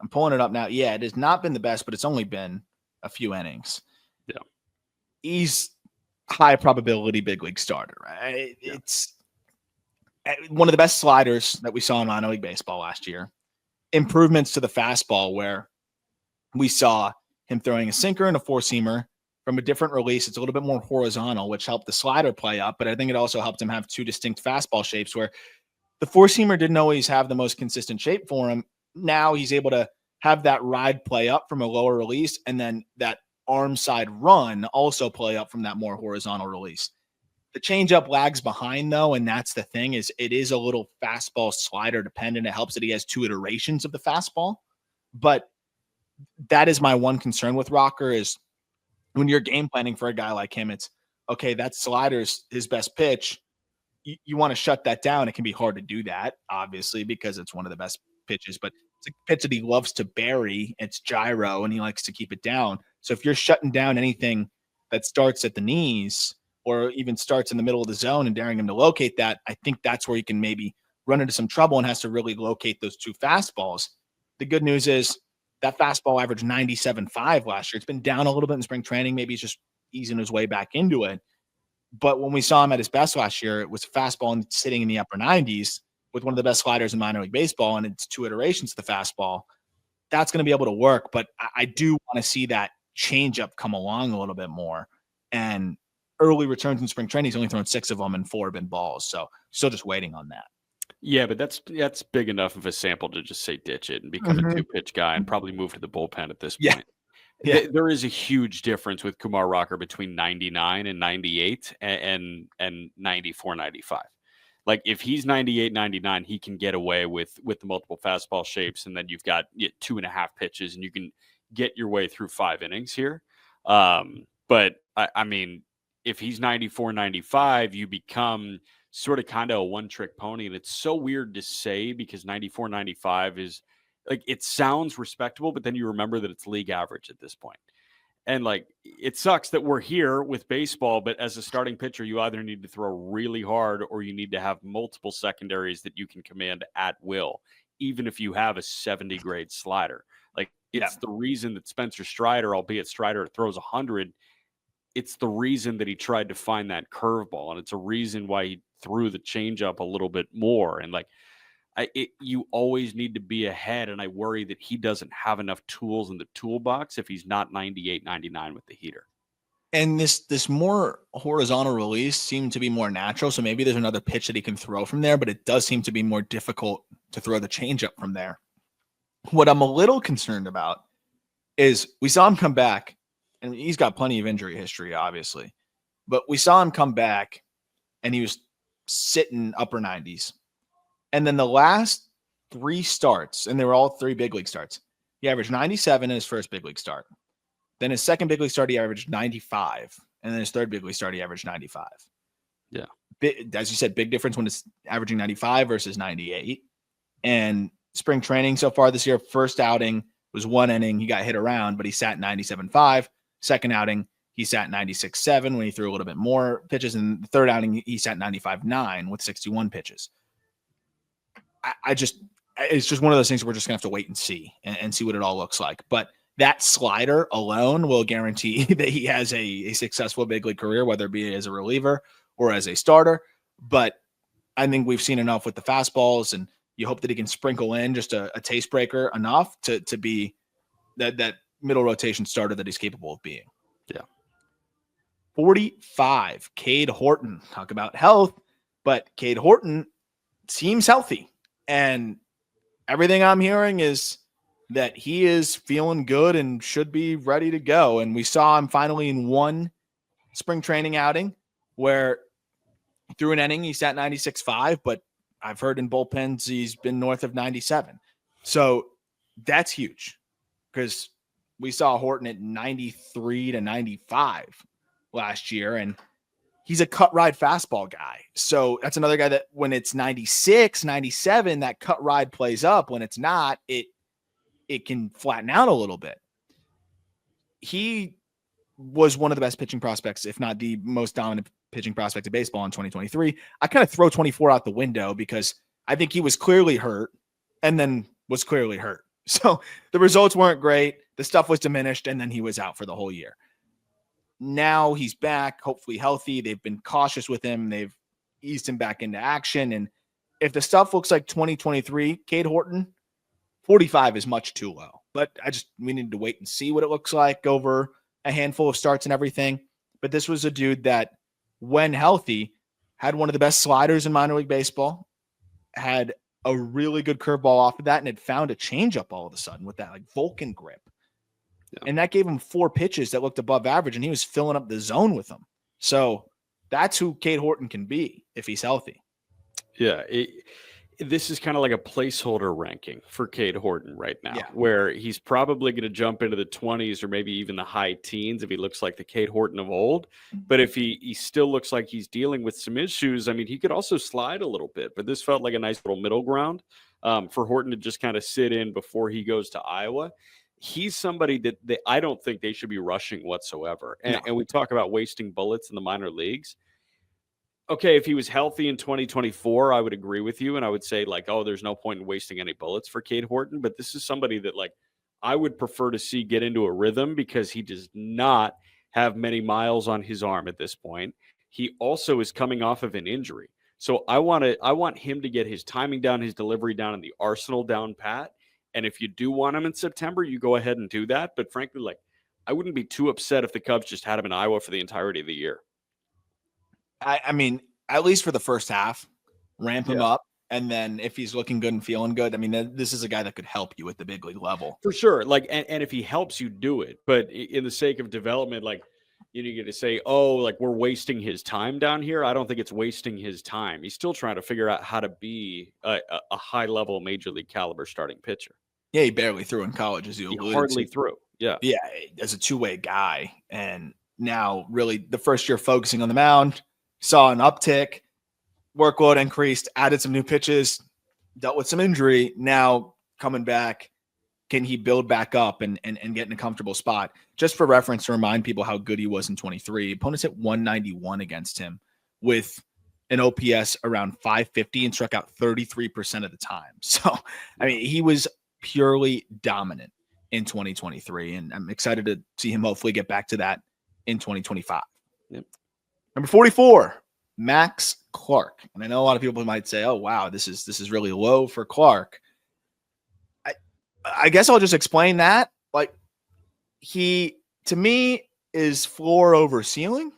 [SPEAKER 1] I'm pulling it up now. Yeah, it has not been the best, but it's only been a few innings.
[SPEAKER 2] Yeah.
[SPEAKER 1] He's high probability big league starter, right? Yeah. It's one of the best sliders that we saw in minor league baseball last year. Improvements to the fastball where we saw him throwing a sinker and a four-seamer from a different release. It's a little bit more horizontal, which helped the slider play up, but I think it also helped him have 2 distinct fastball shapes where the four-seamer didn't always have the most consistent shape for him. Now he's able to have that ride play up from a lower release, and then that arm side run also play up from that more horizontal release. The changeup lags behind, though, and that's the thing, is it is a little fastball slider dependent. It helps that he has 2 iterations of the fastball, but that is my one concern with Rocker is when you're game planning for a guy like him, it's okay, that slider's his best pitch. You want to shut that down. It can be hard to do that, obviously, because it's one of the best pitches, but it's a pitch that he loves to bury. It's gyro, and he likes to keep it down. So if you're shutting down anything that starts at the knees or even starts in the middle of the zone and daring him to locate that, I think that's where he can maybe run into some trouble and has to really locate those two fastballs. The good news is that fastball averaged 97.5 last year. It's been down a little bit in spring training. Maybe he's just easing his way back into it. But when we saw him at his best last year, it was a fastball and sitting in the upper 90s with one of the best sliders in minor league baseball, and it's 2 iterations of the fastball. That's going to be able to work, but I do want to see that changeup come along a little bit more. And early returns in spring training, he's only thrown 6 of them and 4 have been balls. So still just waiting on that.
[SPEAKER 2] Yeah, but that's big enough of a sample to just say ditch it and become a 2-pitch guy and probably move to the bullpen at this point. Yeah. There is a huge difference with Kumar Rocker between 99 and 98 and 94, 95. Like if he's 98, 99, he can get away with the multiple fastball shapes, and then you've got 2.5 pitches and you can get your way through 5 innings here. But I mean, if he's 94, 95, you become sort of kind of a one-trick pony. And it's so weird to say because 94, 95 is like, it sounds respectable, but then you remember that it's league average at this point. And like, it sucks that we're here with baseball, but as a starting pitcher, you either need to throw really hard or you need to have multiple secondaries that you can command at will, even if you have a 70 grade slider. Like it's the reason that Spencer Strider, albeit Strider throws 100, it's the reason that he tried to find that curveball. And it's a reason why he threw the changeup a little bit more. And like, you always need to be ahead, and I worry that he doesn't have enough tools in the toolbox if he's not 98, 99 with the heater.
[SPEAKER 1] And this more horizontal release seemed to be more natural, so maybe there's another pitch that he can throw from there, but it does seem to be more difficult to throw the changeup from there. What I'm a little concerned about is we saw him come back, and he's got plenty of injury history, obviously, but we saw him come back, and he was sitting upper 90s. And then the last 3 starts, and they were all 3 big league starts, he averaged 97 in his first big league start. Then his second big league start, he averaged 95. And then his third big league start, he averaged 95.
[SPEAKER 2] Yeah.
[SPEAKER 1] As you said, big difference when it's averaging 95 versus 98. And spring training so far this year, first outing was 1 inning. He got hit around, but he sat 97.5. Second outing, he sat 96.7 when he threw a little bit more pitches. And the third outing, he sat 95.9 with 61 pitches. It's just one of those things we're just going to have to wait and see what it all looks like. But that slider alone will guarantee that he has a successful big league career, whether it be as a reliever or as a starter. But I think we've seen enough with the fastballs, and you hope that he can sprinkle in just a taste breaker enough to be that middle rotation starter that he's capable of being.
[SPEAKER 2] Yeah.
[SPEAKER 1] 45, Cade Horton. Talk about health, but Cade Horton seems healthy. And everything I'm hearing is that he is feeling good and should be ready to go. And we saw him finally in 1 spring training outing where through an inning, he sat 96.5, but I've heard in bullpens he's been north of 97. So that's huge because we saw Horton at 93 to 95 last year, and he's a cut ride fastball guy. So that's another guy that when it's 96, 97, that cut ride plays up. When it's not, it can flatten out a little bit. He was one of the best pitching prospects, if not the most dominant pitching prospect of baseball in 2023. I kind of throw 24 out the window because I think he was clearly hurt and then was clearly hurt. So the results weren't great. The stuff was diminished, and then he was out for the whole year. Now he's back, hopefully healthy. They've been cautious with him. They've eased him back into action. And if the stuff looks like 2023, Cade Horton, 45 is much too low. But we need to wait and see what it looks like over a handful of starts and everything. But this was a dude that, when healthy, had one of the best sliders in minor league baseball, had a really good curveball off of that, and had found a changeup all of a sudden with that like Vulcan grip. Yeah. And that gave him 4 pitches that looked above average, and he was filling up the zone with them. So that's who Cade Horton can be if he's healthy.
[SPEAKER 2] Yeah. This is kind of like a placeholder ranking for Cade Horton right now, where he's probably going to jump into the 20s or maybe even the high teens if he looks like the Cade Horton of old. But if he still looks like he's dealing with some issues, I mean, he could also slide a little bit. But this felt like a nice little middle ground for Horton to just kind of sit in before he goes to Iowa. he's somebody that I don't think they should be rushing whatsoever. And we talk about wasting bullets in the minor leagues. Okay, if he was healthy in 2024, I would agree with you. And I would say, like, oh, there's no point in wasting any bullets for Cade Horton. But this is somebody that, like, I would prefer to see get into a rhythm because he does not have many miles on his arm at this point. He also is coming off of an injury. So I want him to get his timing down, his delivery down, and the arsenal down pat. And if you do want him in September, you go ahead and do that. But frankly, like, I wouldn't be too upset if the Cubs just had him in Iowa for the entirety of the year.
[SPEAKER 1] I mean, at least for the first half, ramp him up. And then if he's looking good and feeling good, I mean, this is a guy that could help you at the big league level.
[SPEAKER 2] For sure. Like, and if he helps you, do it. But in the sake of development, like, you get to say, oh, like, we're wasting his time down here. I don't think it's wasting his time. He's still trying to figure out how to be a high-level major league caliber starting pitcher.
[SPEAKER 1] Yeah, he barely threw in college, as you alluded to.
[SPEAKER 2] Hardly threw. Yeah,
[SPEAKER 1] as a two-way guy. And now really the first year focusing on the mound, saw an uptick, workload increased, added some new pitches, dealt with some injury. Now coming back, can he build back up and get in a comfortable spot? Just for reference, to remind people how good he was in 23, opponents hit 191 against him with an OPS around 550 and struck out 33% of the time. So, I mean, he was purely dominant in 2023, and I'm excited to see him hopefully get back to that in 2025.
[SPEAKER 2] Yep.
[SPEAKER 1] Number 44, Max Clark. And I know a lot of people might say, oh, wow, this is really low for Clark. I guess I'll just explain that. Like, he, to me, is floor over ceiling.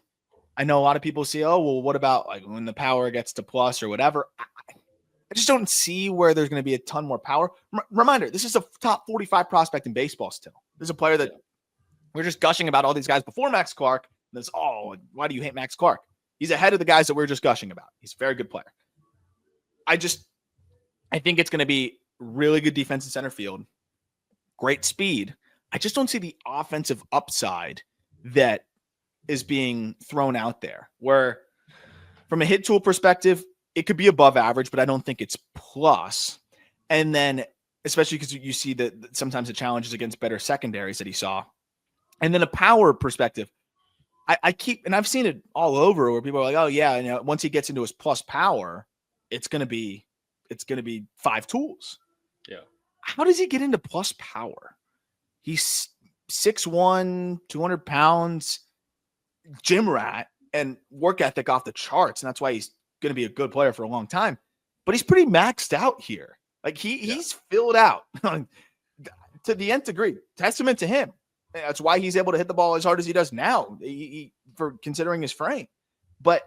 [SPEAKER 1] I know a lot of people say, oh, well, what about like when the power gets to plus or whatever? I just don't see where there's going to be a ton more power. Reminder, this is a top 45 prospect in baseball still. This is a player that we're just gushing about all these guys before Max Clark. This, oh, why do you hate Max Clark? He's ahead of the guys that we're just gushing about. He's a very good player. I think it's going to be really good defense in center field, great speed. I just don't see the offensive upside that is being thrown out there, where from a hit tool perspective, it could be above average, but I don't think it's plus. And then, especially because you see that sometimes the challenges against better secondaries that he saw. And then a power perspective, I keep, and I've seen it all over where people are like, oh yeah, you know, once he gets into his plus power, it's going to be 5 tools.
[SPEAKER 2] Yeah.
[SPEAKER 1] How does he get into plus power? He's 6'1", 200 pounds, gym rat, and work ethic off the charts. And that's why he's going to be a good player for a long time. But he's pretty maxed out here. Like he's filled out to the nth degree. Testament to him. That's why he's able to hit the ball as hard as he does now, for considering his frame. But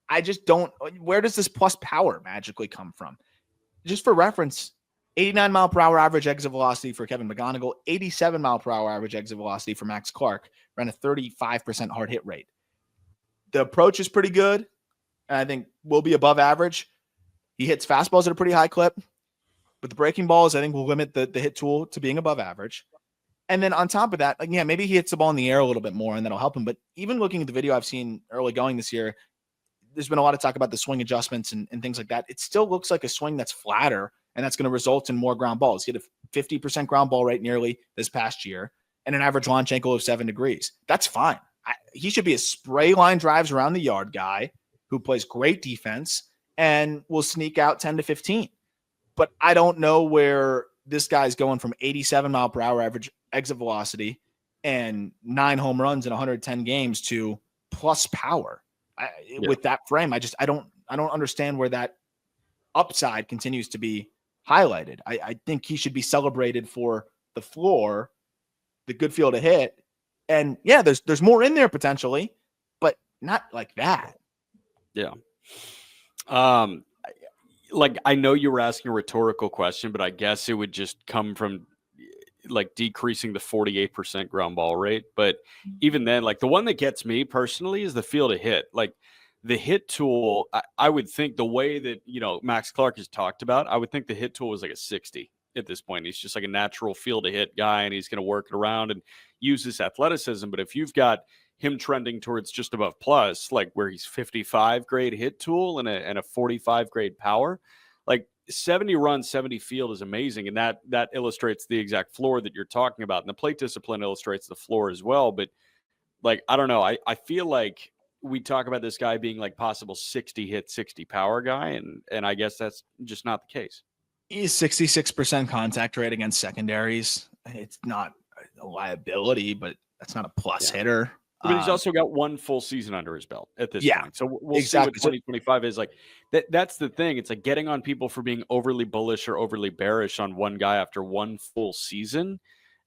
[SPEAKER 1] I just don't. Where does this plus power magically come from? Just for reference, 89 mile per hour average exit velocity for Kevin McGonigal, 87 mile per hour average exit velocity for Max Clark, ran a 35% hard hit rate. The approach is pretty good, and I think will be above average. He hits fastballs at a pretty high clip, but the breaking balls, I think, will limit the hit tool to being above average. And then on top of that, like, yeah, maybe he hits the ball in the air a little bit more, and that'll help him. But even looking at the video I've seen early going this year, there's been a lot of talk about the swing adjustments and things like that. It still looks like a swing that's flatter, and that's going to result in more ground balls. He had a 50% ground ball rate nearly this past year and an average launch angle of 7 degrees. That's fine. He should be a spray line drives around the yard guy who plays great defense and will sneak out 10 to 15. But I don't know where this guy's going from 87 mile per hour average exit velocity and 9 home runs in 110 games to plus power. With that frame, I don't understand where that upside continues to be highlighted. I think he should be celebrated for the floor, the good feel to hit, and yeah, there's more in there potentially, but not like that.
[SPEAKER 2] Yeah. Like, I know you were asking a rhetorical question, but I guess it would just come from like decreasing the 48% ground ball rate. But even then, like, the one that gets me personally is the feel to hit. Like, the hit tool, I would think the way that, you know, Max Clark has talked about, I would think the hit tool was like a 60 at this point. He's just like a natural feel to hit guy, and he's going to work it around and use his athleticism. But if you've got him trending towards just above plus, like where he's 55 grade hit tool and a 45 grade power, like 70 run, 70 field is amazing. And that illustrates the exact floor that you're talking about. And the plate discipline illustrates the floor as well. But like, I don't know. I feel like we talk about this guy being like possible 60 hit, 60 power guy. And I guess that's just not the case.
[SPEAKER 1] He's 66% contact rate against secondaries. It's not a liability, but that's not a plus hitter.
[SPEAKER 2] But he's also got one full season under his belt at this point. So we'll see what 2025 is like. That's the thing. It's like getting on people for being overly bullish or overly bearish on one guy after one full season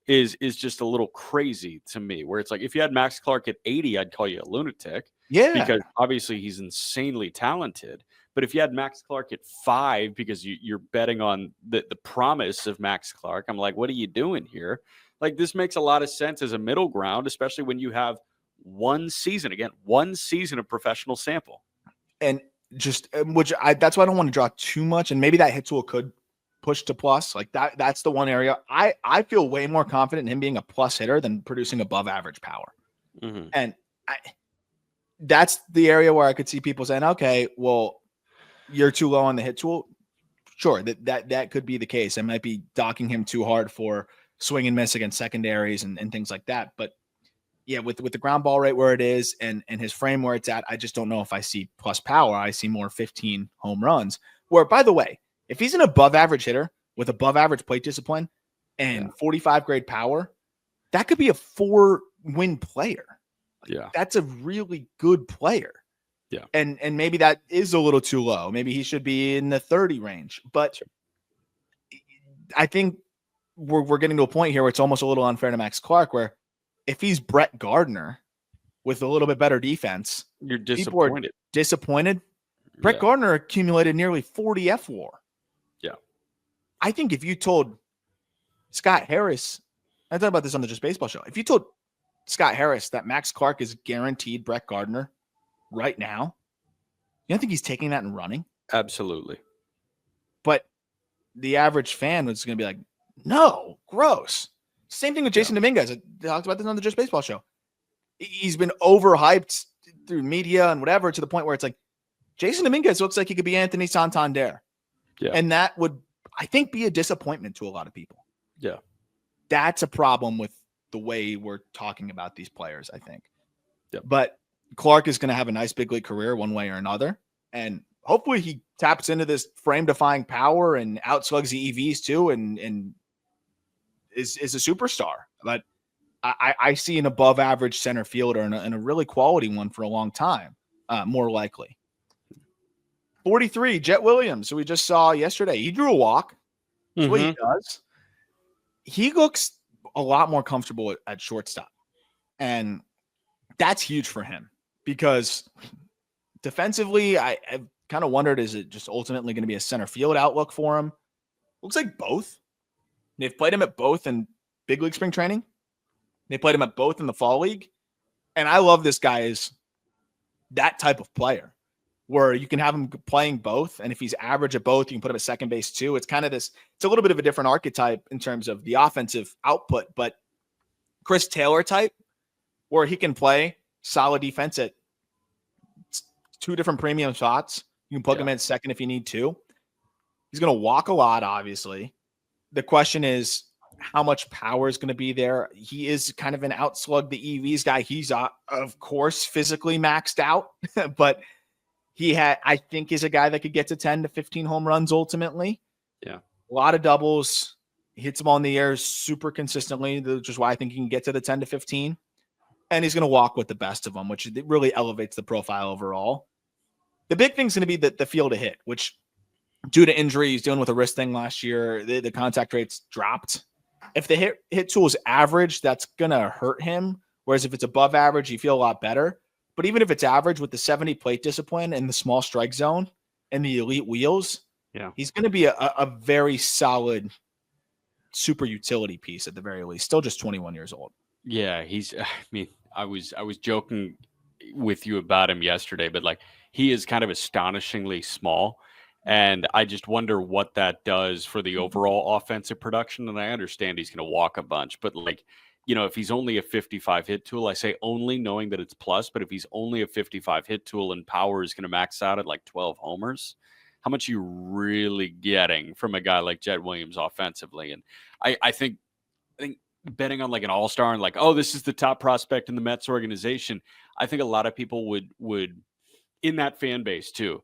[SPEAKER 2] is just a little crazy to me, where it's like, if you had Max Clark at 80, I'd call you a lunatic.
[SPEAKER 1] Yeah.
[SPEAKER 2] Because obviously he's insanely talented. But if you had Max Clark at 5 because you're betting on the promise of Max Clark, I'm like, what are you doing here? Like, this makes a lot of sense as a middle ground, especially when you have one season of professional sample.
[SPEAKER 1] And just, that's why I don't want to draw too much. And maybe that hit tool could push to plus. Like that's the one area I feel way more confident in him being a plus hitter than producing above average power.
[SPEAKER 2] Mm-hmm.
[SPEAKER 1] And that's the area where I could see people saying, okay, well, you're too low on the hit tool. Sure. That could be the case. I might be docking him too hard for swing and miss against secondaries and things like that. But yeah, with the ground ball rate where it is and his frame where it's at, I just don't know if I see plus power. I see more 15 home runs. Where, by the way, if he's an above average hitter with above average plate discipline and 45 grade power, that could be a 4-win player.
[SPEAKER 2] Yeah.
[SPEAKER 1] That's a really good player.
[SPEAKER 2] Yeah.
[SPEAKER 1] And maybe that is a little too low. Maybe he should be in the 30 range. But I think we're getting to a point here where it's almost a little unfair to Max Clark, where if he's Brett Gardner with a little bit better defense,
[SPEAKER 2] you're disappointed.
[SPEAKER 1] Brett Gardner accumulated nearly 40 FWAR.
[SPEAKER 2] Yeah.
[SPEAKER 1] I think if you told Scott Harris, I thought about this on the Just Baseball show. If you told Scott Harris that Max Clark is guaranteed Brett Gardner right now, you don't think he's taking that and running?
[SPEAKER 2] Absolutely.
[SPEAKER 1] But the average fan was going to be like, no, gross. Same thing with Jason Dominguez. I talked about this on the Just Baseball show. He's been overhyped through media and whatever to the point where it's like, Jason Dominguez looks like he could be Anthony Santander.
[SPEAKER 2] Yeah.
[SPEAKER 1] And that would, I think, be a disappointment to a lot of people.
[SPEAKER 2] Yeah.
[SPEAKER 1] That's a problem with the way we're talking about these players, I think.
[SPEAKER 2] Yeah.
[SPEAKER 1] But Clark is going to have a nice big league career one way or another. And hopefully he taps into this frame-defying power and outslugs the EVs too and is a superstar. But I see an above-average center fielder and a really quality one for a long time, more likely. 43, Jett Williams, who we just saw yesterday. He drew a walk. That's what he does. He looks a lot more comfortable at shortstop. And that's huge for him because defensively, I've kind of wondered, is it just ultimately going to be a center field outlook for him? Looks like both. They've played him at both in big league spring training. They played him at both in the fall league. And I love this guy as that type of player where you can have him playing both. And if he's average at both, you can put him at second base too. It's kind of this, it's a little bit of a different archetype in terms of the offensive output, but Chris Taylor type where he can play solid defense at 2 different premium spots. You can plug him in at second if you need to. He's going to walk a lot, obviously. The question is how much power is going to be there. He is kind of an outslug the EVs guy. He's, of course, physically maxed out, but I think is a guy that could get to 10 to 15 home runs ultimately.
[SPEAKER 2] Yeah.
[SPEAKER 1] A lot of doubles. He hits them on the air super consistently, which is why I think he can get to the 10 to 15. And he's going to walk with the best of them, which really elevates the profile overall. The big thing is going to be the field to hit, which due to injury, he's dealing with a wrist thing last year. The contact rates dropped. If the hit tool is average, that's going to hurt him. Whereas if it's above average, you feel a lot better. But even if it's average with the 70 plate discipline and the small strike zone and the elite wheels, he's going to be a very solid super utility piece at the very least. Still just 21 years old.
[SPEAKER 2] Yeah, I was joking with you about him yesterday, but like he is kind of astonishingly small. And I just wonder what that does for the overall offensive production. And I understand he's going to walk a bunch, but like, you know, if he's only a 55 hit tool, I say only knowing that it's plus, but if he's only a 55 hit tool and power is going to max out at like 12 homers, how much are you really getting from a guy like Jett Williams offensively? And I think betting on like an all-star and like, oh, this is the top prospect in the Mets organization. I think a lot of people would in that fan base too,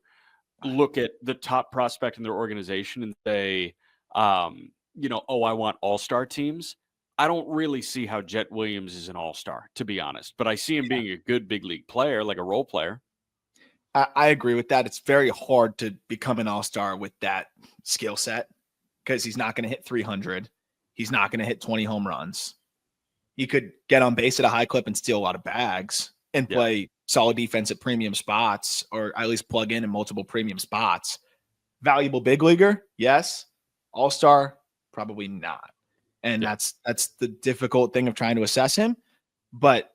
[SPEAKER 2] look at the top prospect in their organization and say, oh, I want all-star teams. I don't really see how Jett Williams is an all-star, to be honest, but I see him being a good big league player, like a role player.
[SPEAKER 1] I agree with that. It's very hard to become an all-star with that skill set because he's not going to hit 300. He's not going to hit 20 home runs. He could get on base at a high clip and steal a lot of bags and play solid defense at premium spots, or at least plug in multiple premium spots. Valuable big leaguer, yes. All-star, probably not. And that's the difficult thing of trying to assess him. But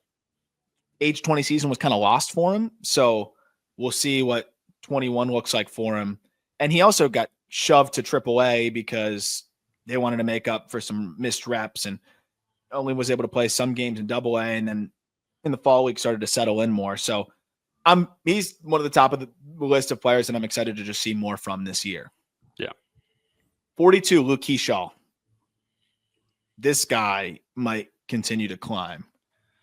[SPEAKER 1] age 20 season was kind of lost for him. So we'll see what 21 looks like for him. And he also got shoved to AAA because they wanted to make up for some missed reps and only was able to play some games in AA. And then in the fall league started to settle in more. So he's one of the top of the list of players that I'm excited to just see more from this year.
[SPEAKER 2] Yeah.
[SPEAKER 1] 42, Luke Keaschall. This guy might continue to climb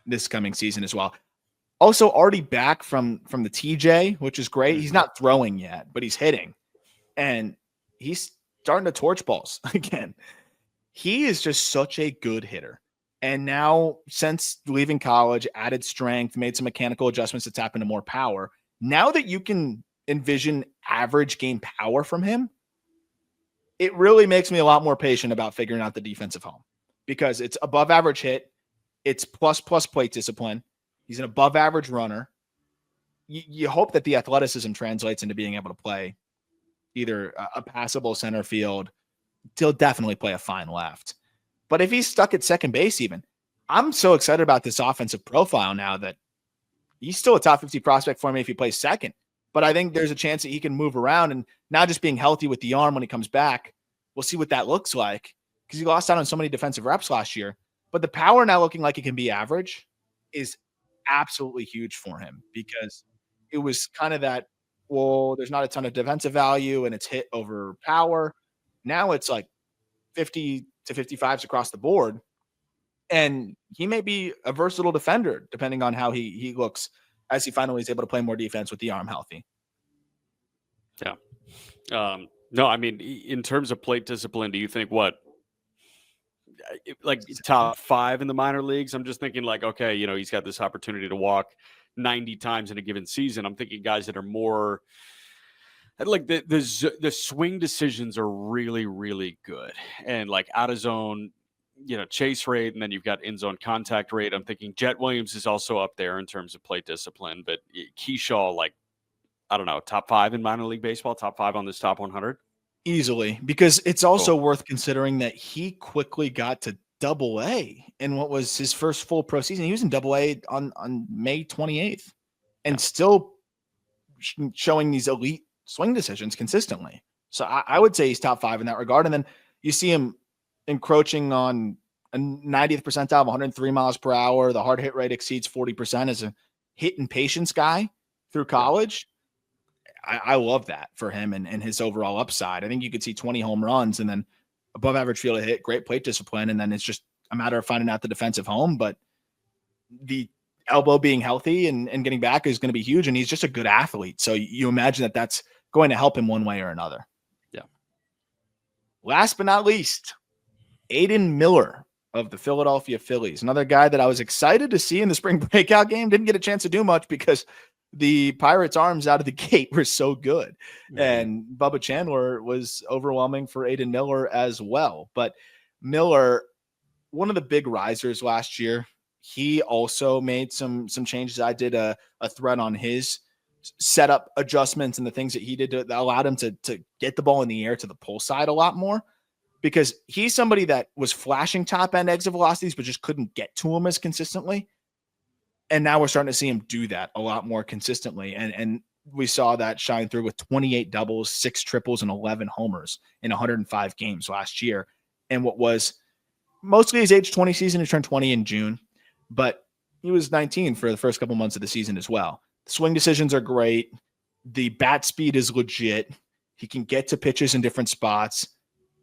[SPEAKER 1] this coming season as well. Also already back from the TJ, which is great. He's not throwing yet, but he's hitting. And he's starting to torch balls again. He is just such a good hitter. And now, since leaving college, added strength, made some mechanical adjustments to tap into more power. Now that you can envision average game power from him, it really makes me a lot more patient about figuring out the defensive home because it's above average hit. It's plus plate discipline. He's an above average runner. You hope that the athleticism translates into being able to play either a passable center field. He'll definitely play a fine left. But if he's stuck at second base even, I'm so excited about this offensive profile now that he's still a top 50 prospect for me if he plays second. But I think there's a chance that he can move around and now just being healthy with the arm when he comes back. We'll see what that looks like because he lost out on so many defensive reps last year. But the power now looking like it can be average is absolutely huge for him because it was kind of that, well, there's not a ton of defensive value and it's hit over power. Now it's like 50 to 55s across the board. And he may be a versatile defender depending on how he looks as he finally is able to play more defense with the arm healthy.
[SPEAKER 2] Yeah. No, I mean, in terms of plate discipline, do you think like top 5 in the minor leagues? I'm just thinking like, okay, he's got this opportunity to walk 90 times in a given season. I'm thinking guys that are more like the swing decisions are really, really good. And like out of zone, chase rate, and then you've got in zone contact rate. I'm thinking Jett Williams is also up there in terms of plate discipline, but Keaschall, like, I don't know, top 5 in minor league baseball, top 5 on this top 100.
[SPEAKER 1] Easily, because it's also worth considering that he quickly got to AA in what was his first full pro season. He was in AA on May 28th and still showing these elite swing decisions consistently. So I would say he's top 5 in that regard. And then you see him encroaching on a 90th percentile of 103 miles per hour. The hard hit rate exceeds 40% as a hit and patience guy through college. I love that for him and his overall upside. I think you could see 20 home runs and then above average field of hit, great plate discipline. And then it's just a matter of finding out the defensive home, but the elbow being healthy and getting back is going to be huge. And he's just a good athlete. So you imagine that that's going to help him one way or another.
[SPEAKER 2] Yeah.
[SPEAKER 1] Last but not least, Aidan Miller of the Philadelphia Phillies, another guy that I was excited to see in the spring breakout game. Didn't get a chance to do much because the Pirates' arms out of the gate were so good. And Bubba Chandler was overwhelming for Aidan Miller as well. But Miller, one of the big risers last year, he also made some changes. I did a thread on his setup adjustments and the things that he did that allowed him to get the ball in the air to the pull side a lot more, because he's somebody that was flashing top end exit velocities, but just couldn't get to him as consistently. And now we're starting to see him do that a lot more consistently. And we saw that shine through with 28 doubles, 6 triples, and 11 homers in 105 games last year. And what was mostly his age 20 season, he turned 20 in June, but he was 19 for the first couple months of the season as well. The swing decisions are great. The bat speed is legit. He can get to pitches in different spots.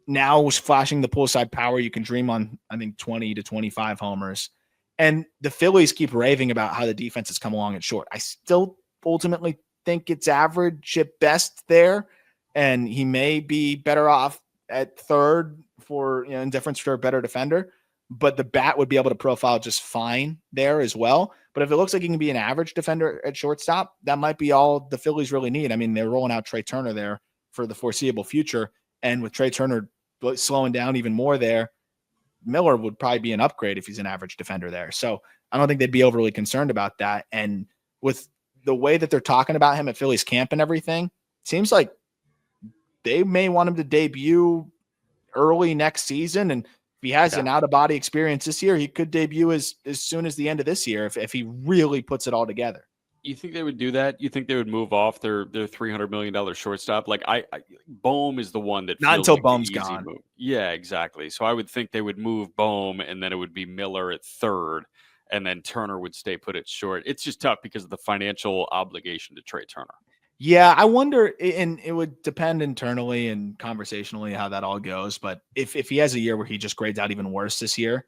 [SPEAKER 1] Now was flashing the pull side power. You can dream on, I think, 20 to 25 homers. And the Phillies keep raving about how the defense has come along at short. I still ultimately think it's average at best there. And he may be better off at third for, in difference for a better defender. But the bat would be able to profile just fine there as well. But if it looks like he can be an average defender at shortstop, that might be all the Phillies really need. I mean, they're rolling out Trey Turner there for the foreseeable future. And with Trey Turner slowing down even more there, Miller would probably be an upgrade if he's an average defender there. So I don't think they'd be overly concerned about that. And with the way that they're talking about him at Phillies camp and everything, seems like they may want him to debut early next season. And if he has an out-of-body experience this year, he could debut as soon as the end of this year if he really puts it all together.
[SPEAKER 2] You think they would do that? You think they would move off their $300 million shortstop? Like Bohm is the one that
[SPEAKER 1] not
[SPEAKER 2] feels
[SPEAKER 1] until
[SPEAKER 2] like
[SPEAKER 1] Bohm's gone.
[SPEAKER 2] Move. Yeah, exactly. So I would think they would move Bohm, and then it would be Miller at third, and then Turner would stay put at short. It's just tough because of the financial obligation to Trey Turner.
[SPEAKER 1] Yeah, I wonder, and it would depend internally and conversationally how that all goes. But if he has a year where he just grades out even worse this year,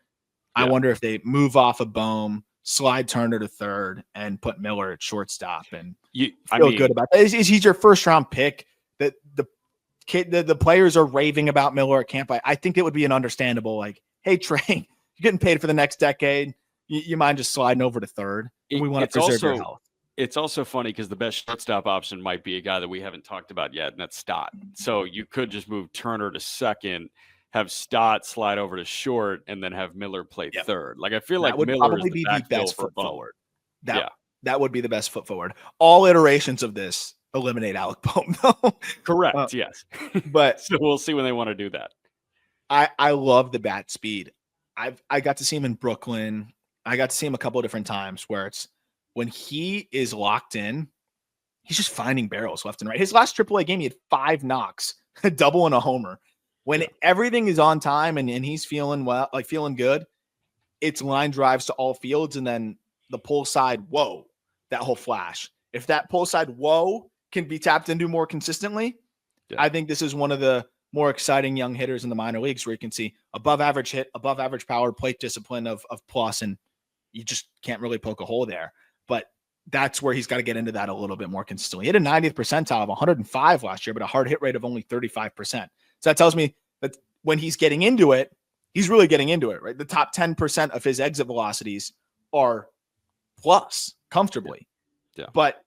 [SPEAKER 1] I wonder if they move off of Bohm, slide Turner to third, and put Miller at shortstop, and feel good about that. Is he's your first round pick? That the players are raving about Miller at camp. I think it would be an understandable, like, hey Trey, you're getting paid for the next decade. You mind just sliding over to third? We want to preserve your health.
[SPEAKER 2] It's also funny because the best shortstop option might be a guy that we haven't talked about yet, and that's Stott. So you could just move Turner to second, have Stott slide over to short, and then have Miller play third. Like, I feel like
[SPEAKER 1] would
[SPEAKER 2] Miller
[SPEAKER 1] probably
[SPEAKER 2] is
[SPEAKER 1] be the best foot forward. That would be the best foot forward. All iterations of this eliminate Alec Bohm, though.
[SPEAKER 2] Correct. Yes.
[SPEAKER 1] But
[SPEAKER 2] so we'll see when they want to do that.
[SPEAKER 1] I love the bat speed. I got to see him in Brooklyn. I got to see him a couple of different times where it's when he is locked in, he's just finding barrels left and right. His last AAA game, he had 5 knocks, a double and a homer. When everything is on time and he's feeling well, like feeling good, it's line drives to all fields, and then the pull side, whoa, that whole flash. If that pull side, whoa, can be tapped into more consistently, I think this is one of the more exciting young hitters in the minor leagues where you can see above average hit, above average power, plate discipline of plus, and you just can't really poke a hole there. But that's where he's got to get into that a little bit more consistently. He had a 90th percentile of 105 last year, but a hard hit rate of only 35%. So that tells me that when he's getting into it, he's really getting into it, right? The top 10% of his exit velocities are plus comfortably.
[SPEAKER 2] Yeah.
[SPEAKER 1] But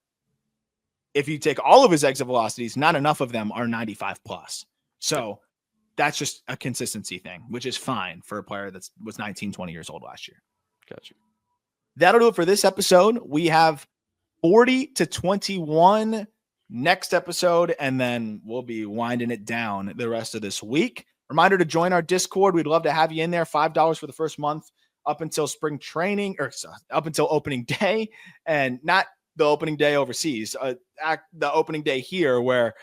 [SPEAKER 1] if you take all of his exit velocities, not enough of them are 95 plus. So that's just a consistency thing, which is fine for a player that was 19, 20 years old last year.
[SPEAKER 2] Gotcha.
[SPEAKER 1] That'll do it for this episode. We have 40 to 21 next episode, and then we'll be winding it down the rest of this week. Reminder to join our Discord. We'd love to have you in there. $5 for the first month up until spring training, or up until opening day, and not the opening day overseas, the opening day here, where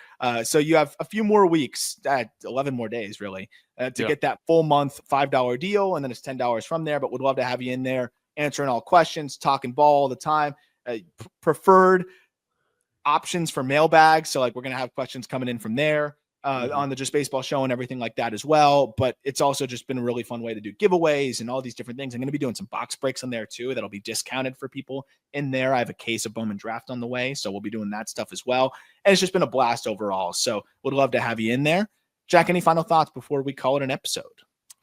[SPEAKER 1] so you have a few more weeks, 11 more days really, to get that full month $5 deal, and then it's $10 from there. But we'd love to have you in there, answering all questions, talking ball all the time. Preferred options for mailbags, so like we're gonna have questions coming in from there on the Just Baseball show and everything like that as well. But it's also just been a really fun way to do giveaways and all these different things. I'm going to be doing some box breaks on there too that'll be discounted for people in there. I have a case of Bowman Draft on the way, so we'll be doing that stuff as well. And it's just been a blast overall, so would love to have you in there. Jack, any final thoughts before we call it an episode?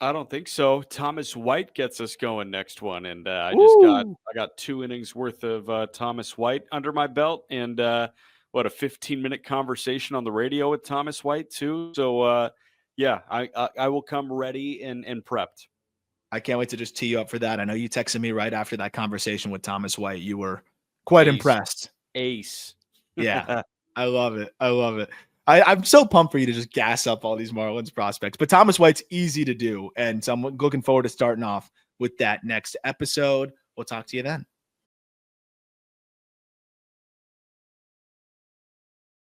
[SPEAKER 2] I don't think so. Thomas White gets us going next one, and I got 2 innings worth of Thomas White under my belt, and a 15-minute conversation on the radio with Thomas White too. So I will come ready and prepped.
[SPEAKER 1] I can't wait to just tee you up for that. I know you texted me right after that conversation with Thomas White. You were quite impressed.
[SPEAKER 2] Ace.
[SPEAKER 1] Yeah, I love it. I'm so pumped for you to just gas up all these Marlins prospects. But Thomas White's easy to do, and so I'm looking forward to starting off with that next episode. We'll talk to you then.